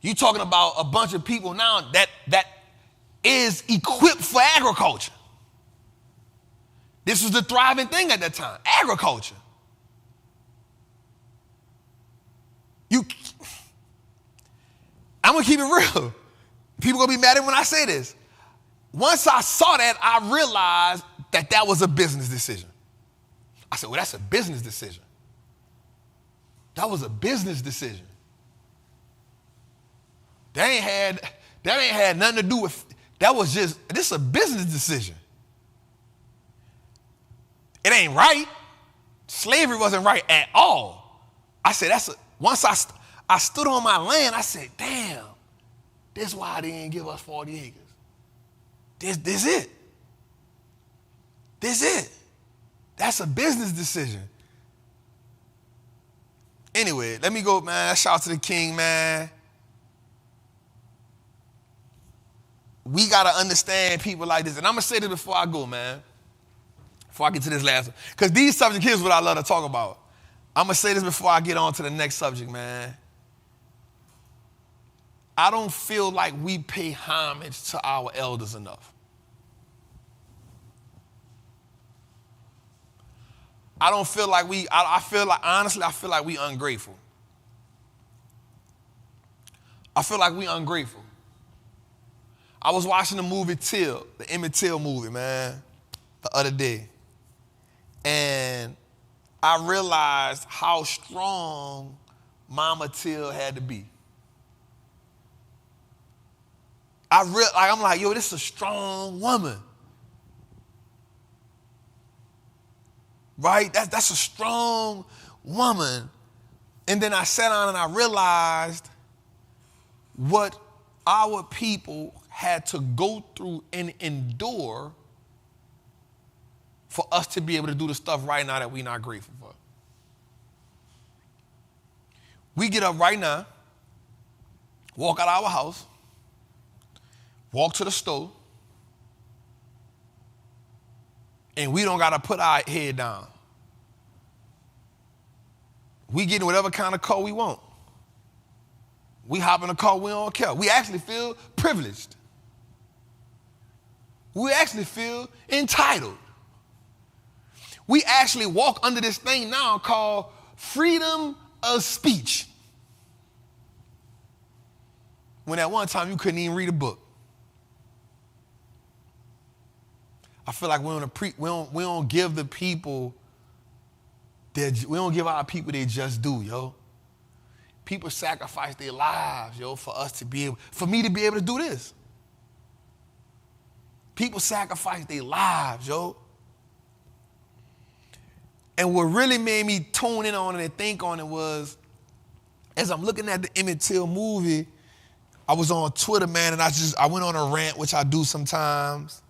You're talking about a bunch of people now that is equipped for agriculture. This was the thriving thing at that time, agriculture. I'm going to keep it real. People going to be mad at me when I say this. Once I saw that, I realized that was a business decision. I said, well, that's a business decision. That was a business decision. That ain't had nothing to do with, this is a business decision. It ain't right. Slavery wasn't right at all. I said, once I stood on my land, I said, damn, this is why they didn't give us 40 acres. This it. This it. That's a business decision. Anyway, let me go, man. Shout out to the king, man. We got to understand people like this. And I'm going to say this before I go, man. Before I get to this last one. Because these subjects, here's what I love to talk about. I'm going to say this before I get on to the next subject, man. I don't feel like we pay homage to our elders enough. I don't feel like honestly, I feel like we ungrateful. I feel like we ungrateful. I was watching the movie Till, the Emmett Till movie, man, the other day. And I realized how strong Mama Till had to be. I'm like, yo, this is a strong woman. Right? That's a strong woman. And then I sat down and I realized what our people had to go through and endure for us to be able to do the stuff right now that we're not grateful for. We get up right now, walk out of our house, walk to the store, and we don't got to put our head down. We get in whatever kind of car we want. We hop in a car, we don't care. We actually feel privileged. We actually feel entitled. We actually walk under this thing now called freedom of speech. When at one time you couldn't even read a book. I feel like we don't give the people we don't give our people their just due, yo. People sacrifice their lives, yo, for me to be able to do this. People sacrifice their lives, yo. And what really made me tune in on it and think on it was, as I'm looking at the Emmett Till movie, I was on Twitter, man, and I went on a rant, which I do sometimes,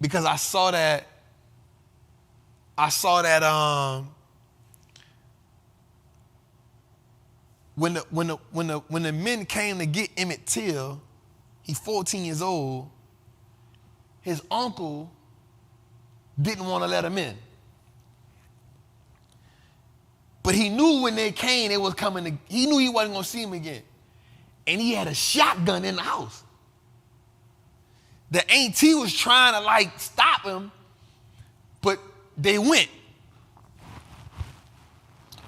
because I saw that when the men came to get Emmett Till, he's 14 years old, his uncle didn't want to let him in. But he knew when they came, they was coming he knew he wasn't going to see him again. And he had a shotgun in the house. The auntie was trying to stop him, but they went.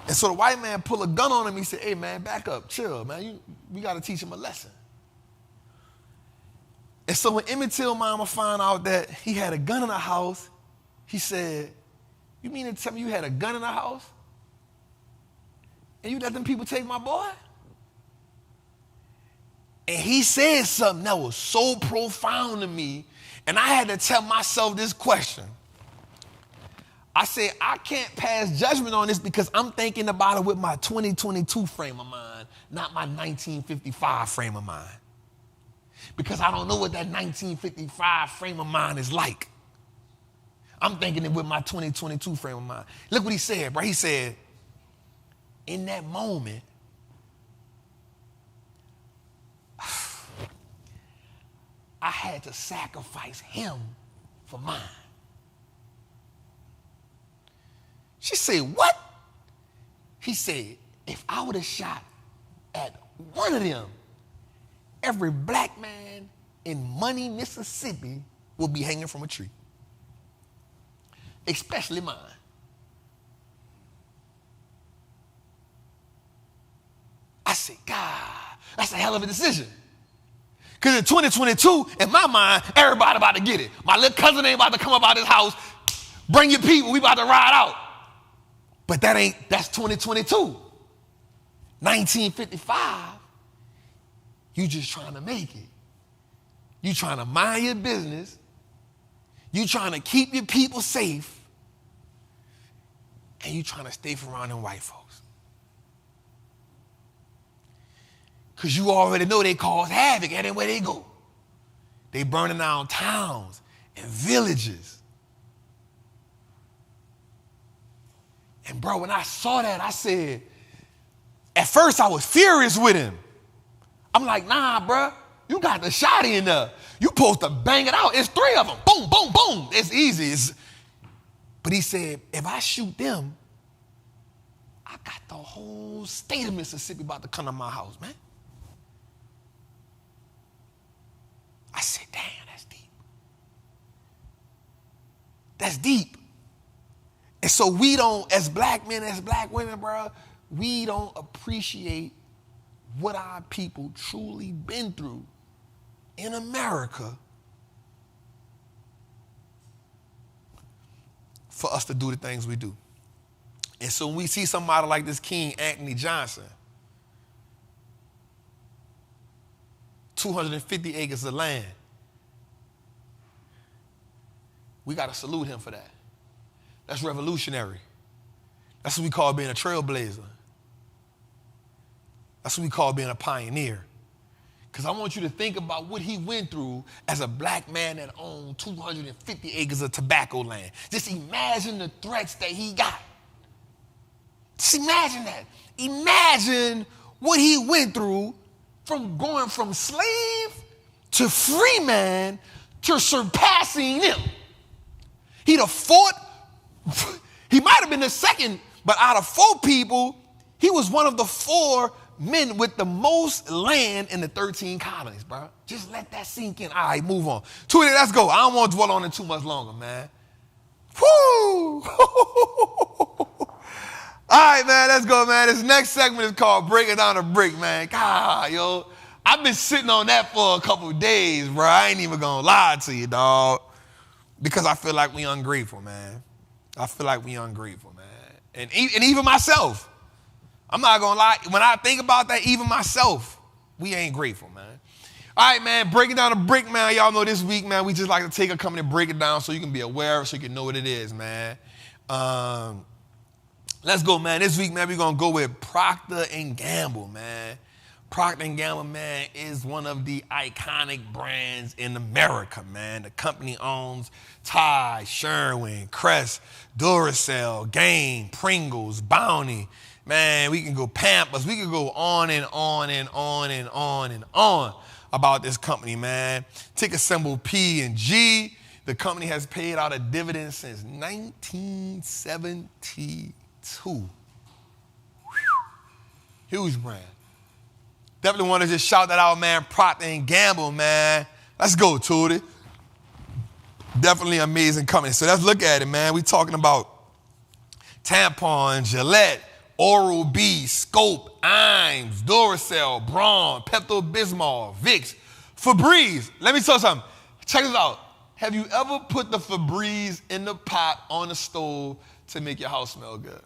And so the white man pulled a gun on him. He said, hey, man, back up, chill, man. We got to teach him a lesson. And so when Emmett Till mama found out that he had a gun in the house, he said, you mean to tell me you had a gun in the house? And you let them people take my boy? And he said something that was so profound to me, and I had to tell myself this question. I said, I can't pass judgment on this because I'm thinking about it with my 2022 frame of mind, not my 1955 frame of mind. Because I don't know what that 1955 frame of mind is like. I'm thinking it with my 2022 frame of mind. Look what he said, bro. He said, in that moment, I had to sacrifice him for mine. She said, what? He said, if I would have shot at one of them, every black man in Money, Mississippi will be hanging from a tree. Especially mine. I said, God, that's a hell of a decision. Because in 2022, in my mind, everybody about to get it. My little cousin ain't about to come up out of his house. Bring your people, we about to ride out. But that's 2022. 1955, you just trying to make it. You trying to mind your business. You trying to keep your people safe. And you trying to stay from around them white folks. Because you already know they cause havoc anywhere they go. They burning down towns and villages. And bro, when I saw that, I said, at first I was furious with him. I'm like, nah, bro, you got the shot in there. You supposed to bang it out. It's 3 of them. Boom, boom, boom. It's easy. But he said, if I shoot them, I got the whole state of Mississippi about to come to my house, man. I said, damn, that's deep. That's deep. And so we don't, as black men, as black women, bro, we don't appreciate what our people truly been through in America for us to do the things we do. And so when we see somebody like this King Anthony Johnson, 250 acres of land, we got to salute him for that. That's revolutionary. That's what we call being a trailblazer. That's what we call being a pioneer. Because I want you to think about what he went through as a black man that owned 250 acres of tobacco land. Just imagine the threats that he got. Just imagine that. Imagine what he went through from going from slave to free man to surpassing him. He'd have fought. He might have been the second, but out of 4 people, he was one of the 4 men with the most land in the 13 colonies, bro. Just let that sink in. All right, move on. Tweety, let's go. I don't want to dwell on it too much longer, man. Woo! All right, man, let's go, man. This next segment is called Breaking Down the Brick, man. God, yo. I've been sitting on that for a couple of days, bro. I ain't even gonna lie to you, dog. Because I feel like we ungrateful, man. I feel like we ungrateful, man. And even myself. I'm not gonna lie. When I think about that, even myself, we ain't grateful, man. All right, man, breaking down the brick, man. Y'all know this week, man, we just like to take a company and break it down so you can be aware of it, so you can know what it is, man. Let's go, man. This week, man, we're gonna go with Procter & Gamble, man. Procter & Gamble, man, is one of the iconic brands in America, man. The company owns Tide, Sherwin, Crest, Duracell, Gain, Pringles, Bounty. Man, we can go Pampers. We can go on and on and on and on and on about this company, man. Ticker symbol P&G. The company has paid out a dividend since 1972. Huge brand. Definitely want to just shout that out, man. Procter & Gamble, man. Let's go, Tootie. Definitely amazing company. So let's look at it, man. We talking about Tampon, Gillette, Oral-B, Scope, Imes, Duracell, Braun, Pepto-Bismol, Vicks, Febreze. Let me tell you something. Check this out. Have you ever put the Febreze in the pot on the stove to make your house smell good?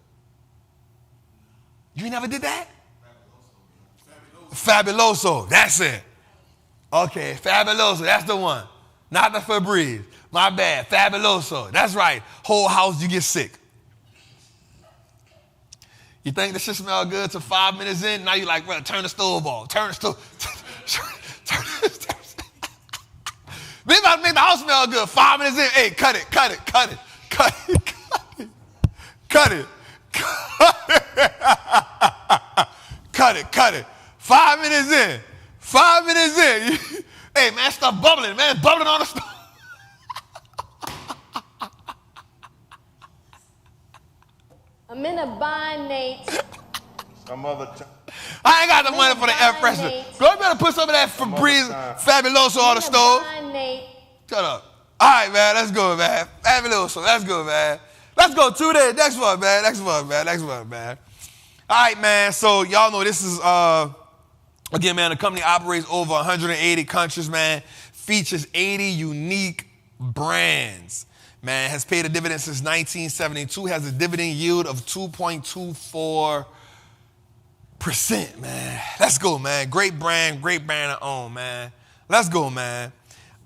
You never did that? Fabuloso. That's it. Okay, Fabuloso. That's the one. Not the Febreze. My bad. Fabuloso. That's right. Whole house, you get sick. You think this shit smell good till 5 minutes in? Now you're like, well, turn the stove off. Turn the stove. We about to make the house smell good. 5 minutes in. Hey, cut it. Cut it. 5 minutes in. 5 minutes in. Hey, man, stop bubbling, man. Bubbling on the stove.
I'm in a bind, Nate.
Some other time.
I ain't got the money for the air freshener. Go better put some of that Febreze Fabuloso on the stove. Shut up. All right, man, let's go, man. Fabuloso, let's go, man. Let's go to the next one, man. Next one, man. All right, man, so y'all know this is, again, man, the company operates over 180 countries, man. Features 80 unique brands. Man, has paid a dividend since 1972, has a dividend yield of 2.24%, man. Let's go, man. Great brand to own, man. Let's go, man.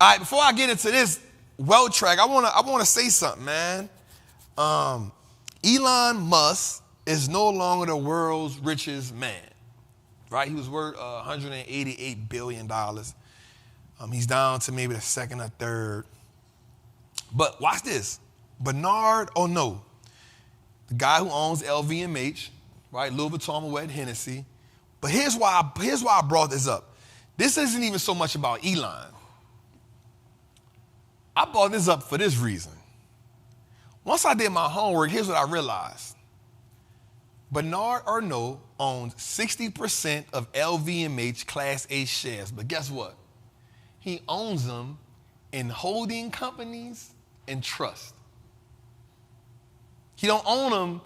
All right, before I get into this wealth track, I wanna say something, man. Elon Musk is no longer the world's richest man, right? He was worth $188 billion. He's down to maybe the second or third. But watch this. Bernard Arnault, the guy who owns LVMH, right? Louis Vuitton, Moet, Hennessy. But here's why I brought this up. This isn't even so much about Elon. I brought this up for this reason. Once I did my homework, here's what I realized. Bernard Arnault owns 60% of LVMH Class A shares. But guess what? He owns them in holding companies and trust. He don't own them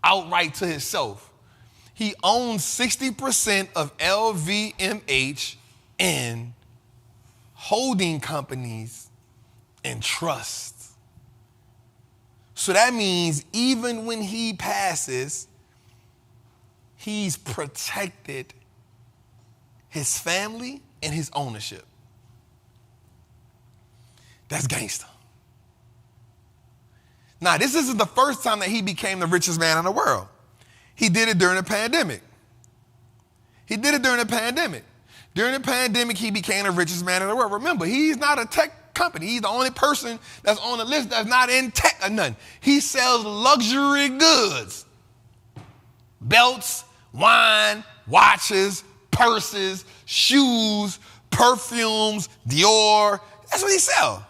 outright to himself. He owns 60% of LVMH in holding companies, and trusts. So that means even when he passes, he's protected his family and his ownership. That's gangster. Now, this isn't the first time that he became the richest man in the world. He did it during the pandemic. During the pandemic, he became the richest man in the world. Remember, he's not a tech company. He's the only person that's on the list that's not in tech or nothing. He sells luxury goods. Belts, wine, watches, purses, shoes, perfumes, Dior. That's what he sells.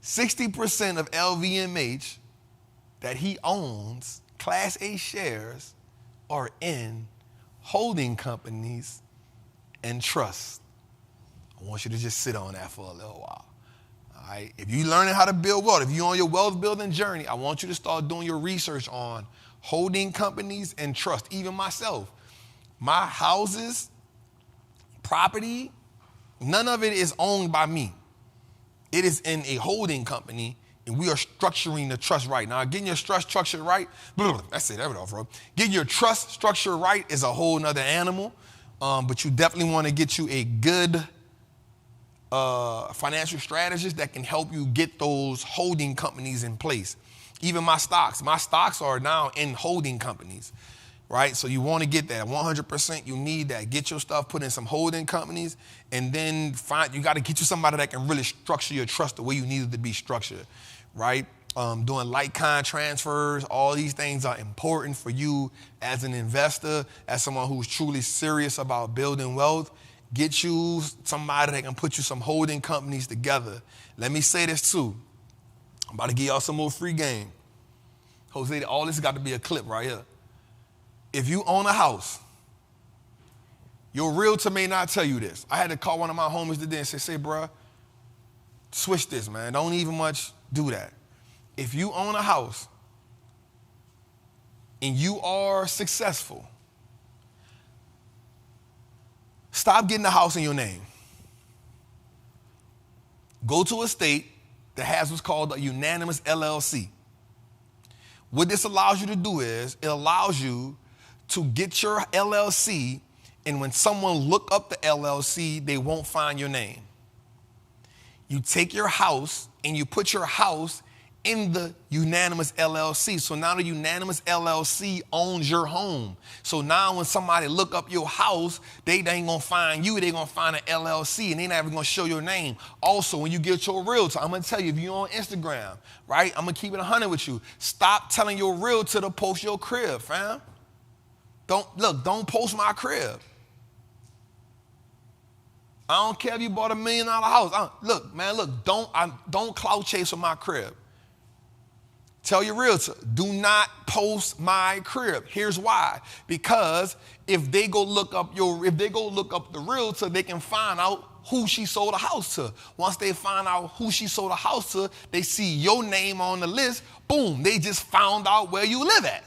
60% of LVMH that he owns, Class A shares, are in holding companies and trusts. I want you to just sit on that for a little while. All right? If you're learning how to build wealth, if you're on your wealth building journey, I want you to start doing your research on holding companies and trust. Even myself, my houses, property, none of it is owned by me. It is in a holding company, and we are structuring the trust right. Now, getting your trust structured right, that's it, bro. Getting your trust structured right is a whole nother animal, but you definitely want to get you a good financial strategist that can help you get those holding companies in place. Even my stocks are now in holding companies, right? So you want to get that 100%. You need that. Get your stuff put in some holding companies, and then you got to get you somebody that can really structure your trust the way you need it to be structured, right? Doing like-kind transfers, all these things are important for you as an investor, as someone who's truly serious about building wealth. Get you somebody that can put you some holding companies together. Let me say this too. I'm about to give y'all some more free game. Jose, all this has got to be a clip right here. If you own a house, your realtor may not tell you this. I had to call one of my homies today and say, bruh, switch this, man. Don't even much do that. If you own a house and you are successful, stop getting the house in your name. Go to a state that has what's called a unanimous LLC. What this allows you to do is it allows you to get your LLC, and when someone look up the LLC, they won't find your name. You take your house and you put your house in the unanimous LLC. So now the unanimous LLC owns your home. So now when somebody look up your house, they ain't gonna find you, they gonna find an LLC, and they not even gonna show your name. Also, when you get your realtor, I'm gonna tell you, if you're on Instagram, right, I'm gonna keep it 100 with you. Stop telling your realtor to post your crib, fam. Don't post my crib. I don't care if you bought $1 million house. Don't clout chase on my crib. Tell your realtor, do not post my crib. Here's why. Because if they go look up the realtor, they can find out who she sold a house to. Once they find out who she sold a house to, they see your name on the list. Boom, they just found out where you live at.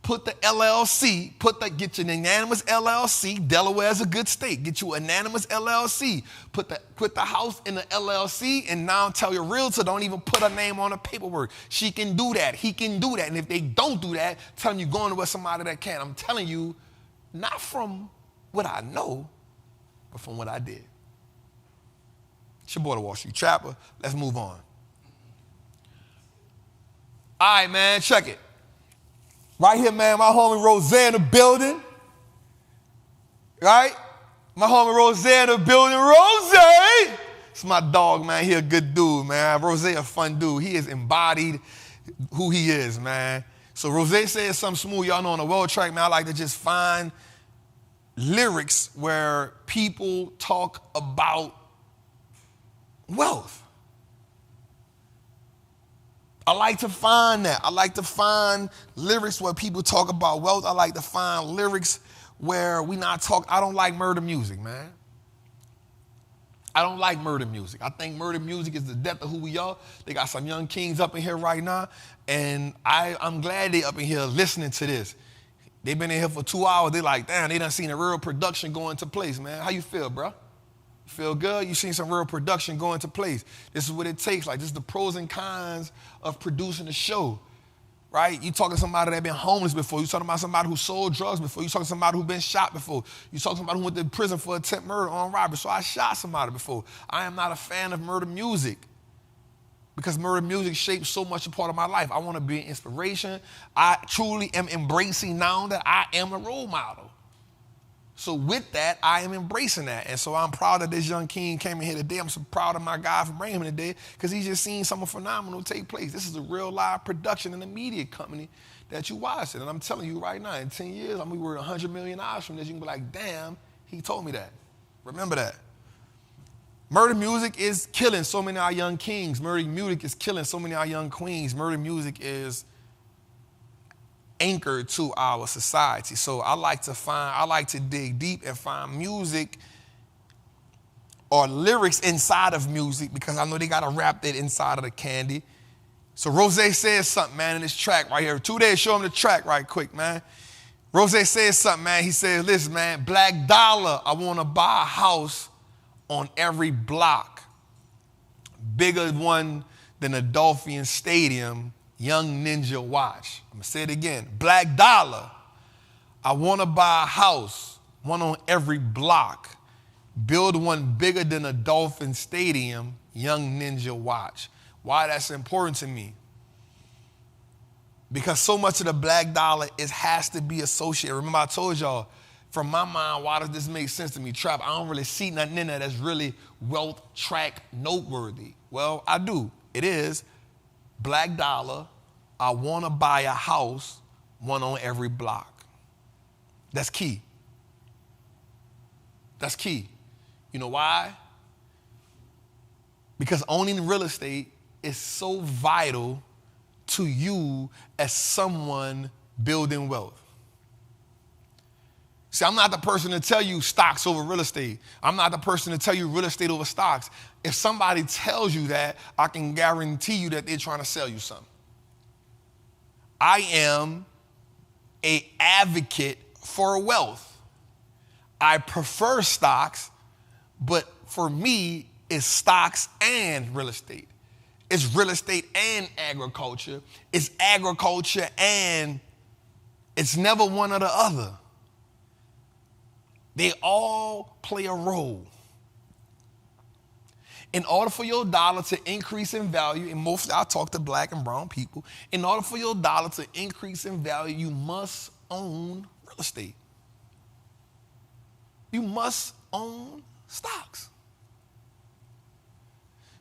Put the LLC, get your unanimous LLC. Delaware is a good state. Get you a unanimous LLC. Put the house in the LLC, and now tell your realtor, don't even put her name on the paperwork. She can do that. He can do that. And if they don't do that, tell them you're going with somebody that can. I'm telling you, not from what I know, but from what I did. It's your boy, the Wall Street Trapper. Let's move on. All right, man, check it. Right here, man, my homie Rose in the building. Right? My homie Rose in the building. Rose! It's my dog, man. He a good dude, man. Rose a fun dude. He has embodied who he is, man. So Rose says something smooth. Y'all know on the world track, man, I like to just find lyrics where people talk about wealth. I like to find that. I like to find lyrics where people talk about wealth. I like to find lyrics where I don't like murder music, man. I don't like murder music. I think murder music is the death of who we are. They got some young kings up in here right now, and I'm glad they up in here listening to this. They've been in here for 2 hours. They like, damn, they done seen a real production go into place, man. How you feel, bro? You feel good? You seen some real production go into place. This is what it takes. Like, this is the pros and cons of producing a show, right? You talking to somebody that been homeless before. You talking about somebody who sold drugs before. You talking to somebody who been shot before. You talking to somebody who went to prison for attempt murder on robbery. So I shot somebody before. I am not a fan of murder music, because murder music shapes so much a part of my life. I want to be an inspiration. I truly am embracing now that I am a role model. So with that, I am embracing that. And so I'm proud that this young king came in here today. I'm so proud of my guy for bringing him today, because he's just seen something phenomenal take place. This is a real live production in a media company that you watched it. And I'm telling you right now, in 10 years, I'm going to be worth $100 million from this. You can be like, damn, he told me that. Remember that. Murder music is killing so many of our young kings. Murder music is killing so many of our young queens. Murder music is anchored to our society. So I like to dig deep and find music or lyrics inside of music, because I know they got to wrap that inside of the candy. So Rose says something, man, in this track right here. 2 days, show him the track right quick, man. Rose says something, man. He says, listen, man, Black Dollar, I want to buy a house on every block, bigger one than a Dolphin Stadium, Young Ninja watch. I'm gonna say it again. Black Dollar, I want to buy a house, one on every block, build one bigger than a Dolphin Stadium, Young Ninja watch. Why that's important to me? Because so much of the Black Dollar has to be associated. Remember I told y'all, from my mind, why does this make sense to me? Trap, I don't really see nothing in there that's really wealth track noteworthy. Well, I do. It is Black Dollar, I want to buy a house, one on every block. That's key. That's key. You know why? Because owning real estate is so vital to you as someone building wealth. See, I'm not the person to tell you stocks over real estate. I'm not the person to tell you real estate over stocks. If somebody tells you that, I can guarantee you that they're trying to sell you something. I am an advocate for wealth. I prefer stocks, but for me, it's stocks and real estate. It's real estate and agriculture. It's agriculture and it's never one or the other. They all play a role. In order for your dollar to increase in value, and mostly I talk to black and brown people, in order for your dollar to increase in value, you must own real estate. You must own stocks.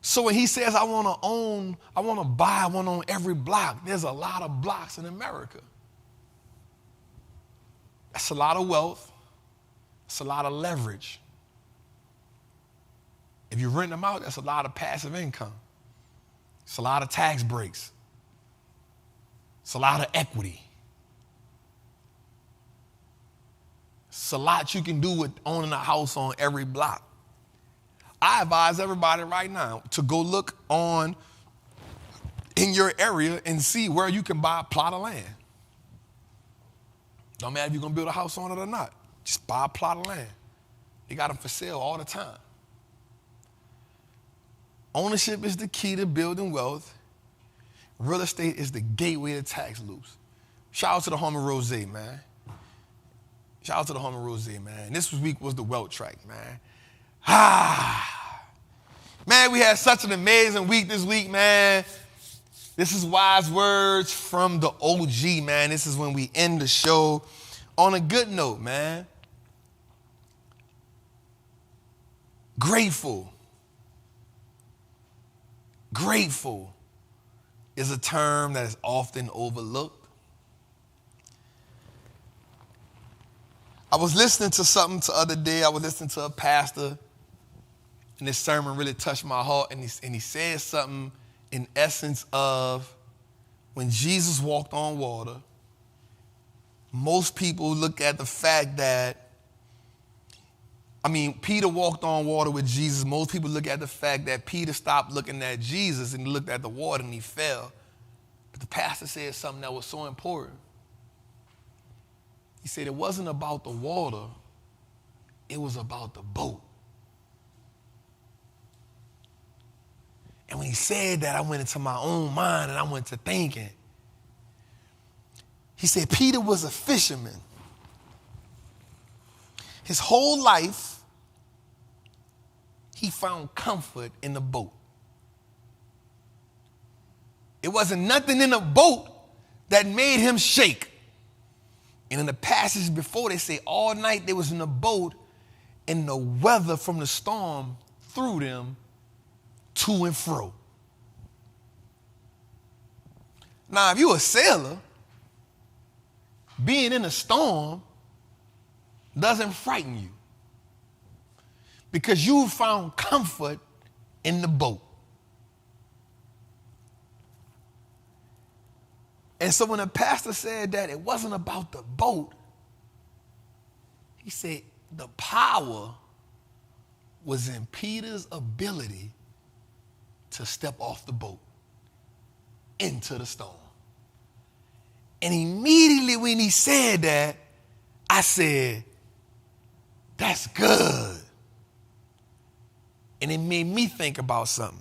So when he says, I want to buy one on every block, there's a lot of blocks in America. That's a lot of wealth. It's a lot of leverage. If you rent them out, that's a lot of passive income. It's a lot of tax breaks. It's a lot of equity. It's a lot you can do with owning a house on every block. I advise everybody right now to go look in your area and see where you can buy a plot of land. Don't matter if you're going to build a house on it or not. Just buy a plot of land. They got them for sale all the time. Ownership is the key to building wealth. Real estate is the gateway to tax loops. Shout out to the homie Rose, man. Shout out to the homie Rose, man. This week was the wealth track, man. Man, we had such an amazing week this week, man. This is wise words from the OG, man. This is when we end the show on a good note, man. Grateful. Grateful is a term that is often overlooked. I was listening to something the other day. I was listening to a pastor, and this sermon really touched my heart. And he said something in essence of when Jesus walked on water, most people look at the fact that, Peter walked on water with Jesus. Most people look at the fact that Peter stopped looking at Jesus and looked at the water and he fell. But the pastor said something that was so important. He said it wasn't about the water, it was about the boat. And when he said that, I went into my own mind and I went to thinking. He said Peter was a fisherman. His whole life, he found comfort in the boat. It wasn't nothing in the boat that made him shake. And in the passage before, they say all night they was in the boat and the weather from the storm threw them to and fro. Now, if you're a sailor, being in a storm doesn't frighten you because you found comfort in the boat. And so when the pastor said that it wasn't about the boat, he said the power was in Peter's ability to step off the boat into the storm. And immediately when he said that, I said, that's good. And it made me think about something.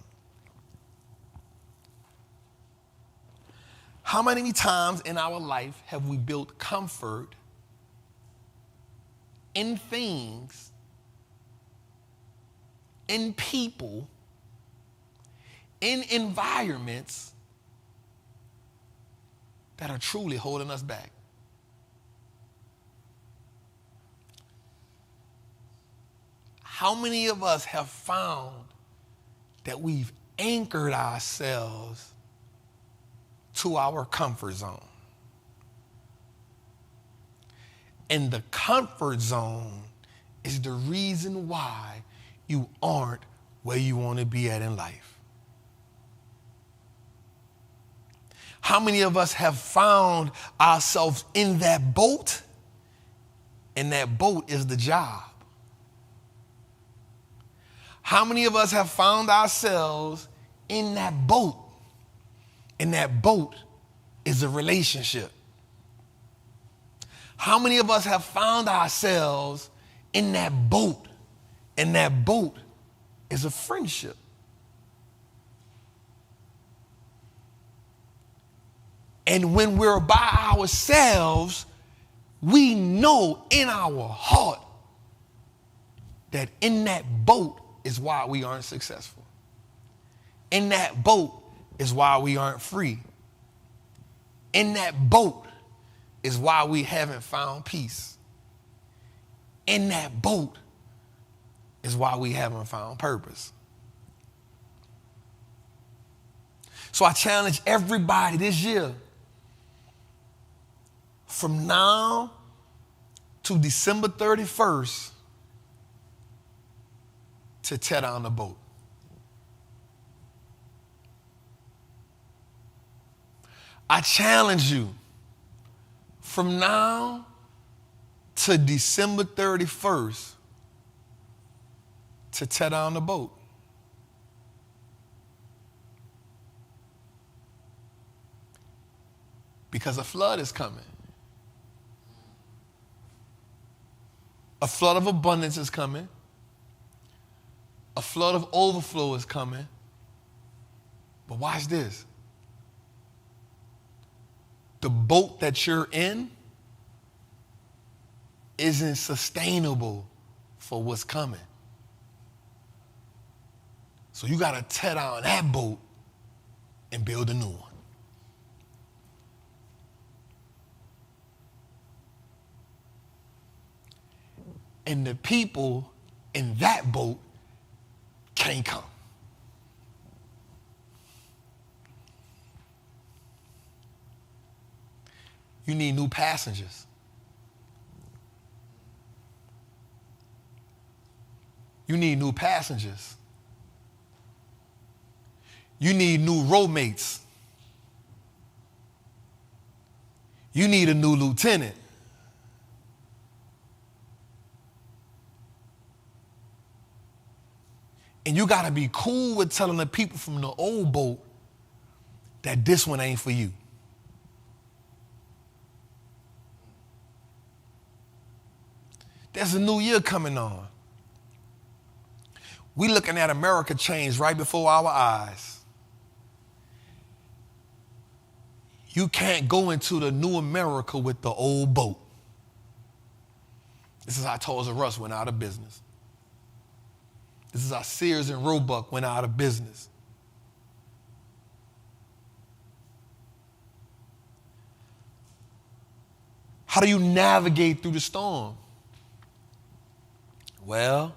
How many times in our life have we built comfort in things, in people, in environments that are truly holding us back? How many of us have found that we've anchored ourselves to our comfort zone? And the comfort zone is the reason why you aren't where you want to be at in life. How many of us have found ourselves in that boat, and that boat is the job? How many of us have found ourselves in that boat, and that boat is a relationship? How many of us have found ourselves in that boat, and that boat is a friendship? And when we're by ourselves, we know in our heart that in that boat is why we aren't successful. In that boat is why we aren't free. In that boat is why we haven't found peace. In that boat is why we haven't found purpose. So I challenge everybody this year, from now to December 31st, to tear down the boat. I challenge you from now to December 31st to tear down the boat. Because a flood is coming. A flood of abundance is coming. A flood of overflow is coming. But watch this. The boat that you're in isn't sustainable for what's coming. So you got to tear down that boat and build a new one. And the people in that boat can't come. You need new passengers. You need new passengers. You need new rowmates. You need a new lieutenant. And you got to be cool with telling the people from the old boat that this one ain't for you. There's a new year coming on. We looking at America change right before our eyes. You can't go into the new America with the old boat. This is how Toys R Us went out of business. This is how Sears and Roebuck went out of business. How do you navigate through the storm? Well,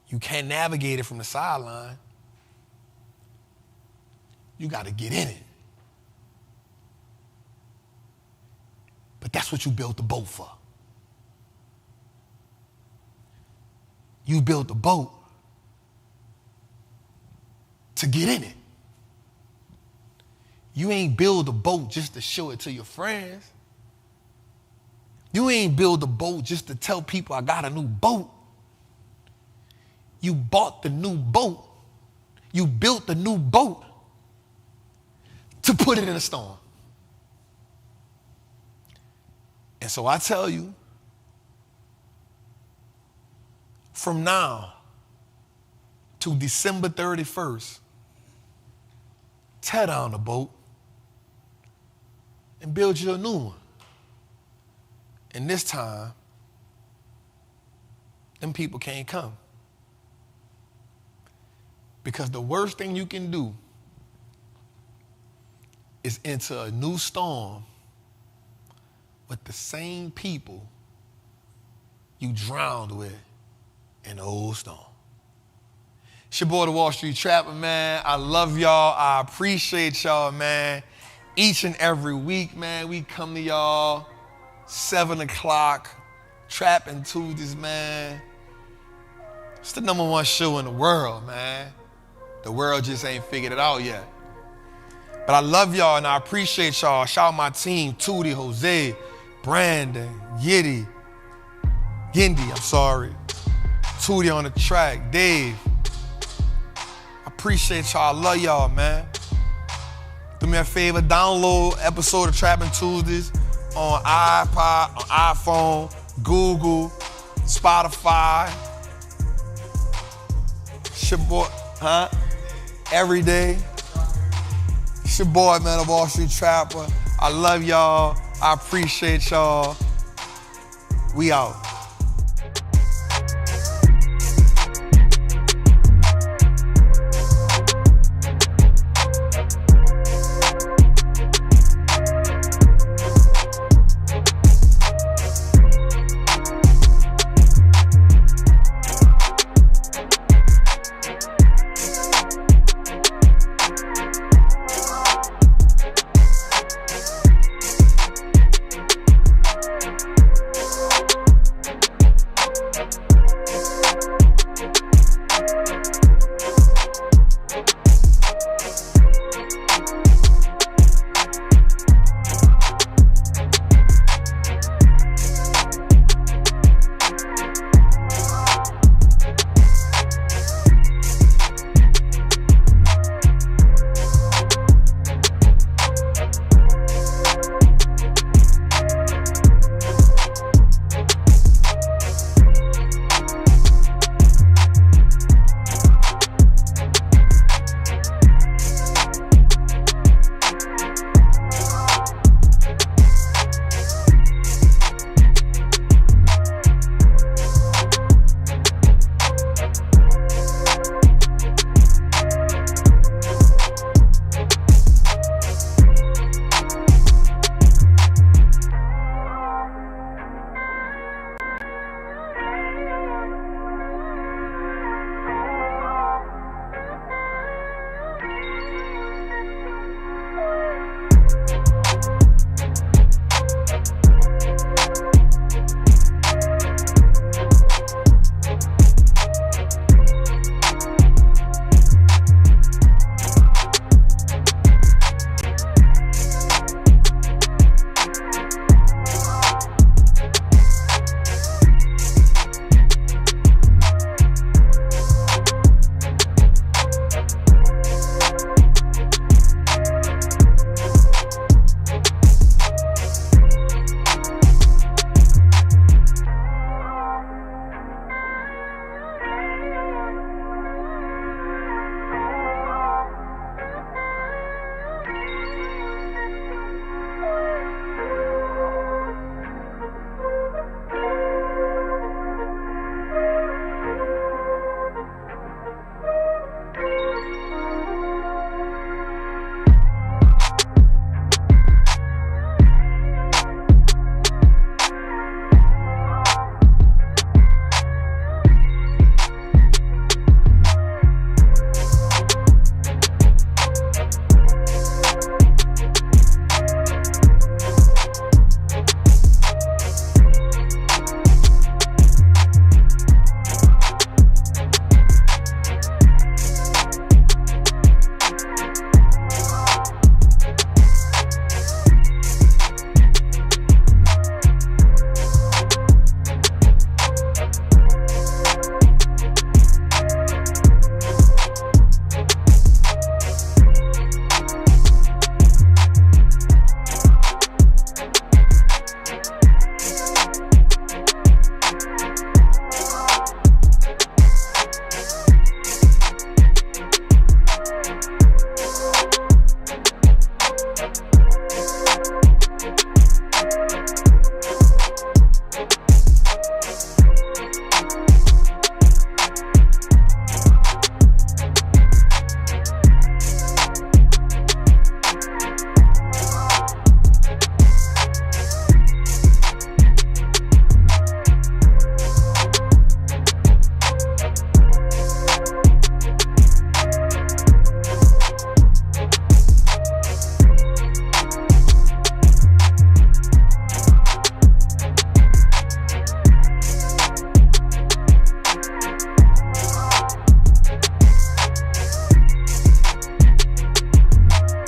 you can't navigate it from the sideline. You got to get in it. But that's what you built the boat for. You built the boat to get in it. You ain't build a boat just to show it to your friends. You ain't build a boat just to tell people I got a new boat. You bought the new boat. You built the new boat to put it in a storm. And so I tell you, from now to December 31st, tear down the boat and build you a new one. And this time, them people can't come. Because the worst thing you can do is enter a new storm with the same people you drowned with in the old storm. It's your boy, the Wall Street Trappin, man. I love y'all. I appreciate y'all, man. Each and every week, man, we come to y'all 7 o'clock, Trappin Tuesdays, man. It's the #1 show in the world, man. The world just ain't figured it out yet. But I love y'all and I appreciate y'all. Shout out my team, Tootie, Jose, Brandon, Yendi, Tootie on the track, Dave. I appreciate y'all. I love y'all, man. Do me a favor, download episode of Trappin Tuesdays on iPod, on iPhone, Google, Spotify. It's your boy, every day. It's your boy, man, the Wall Street Trapper. I love y'all. I appreciate y'all. We out.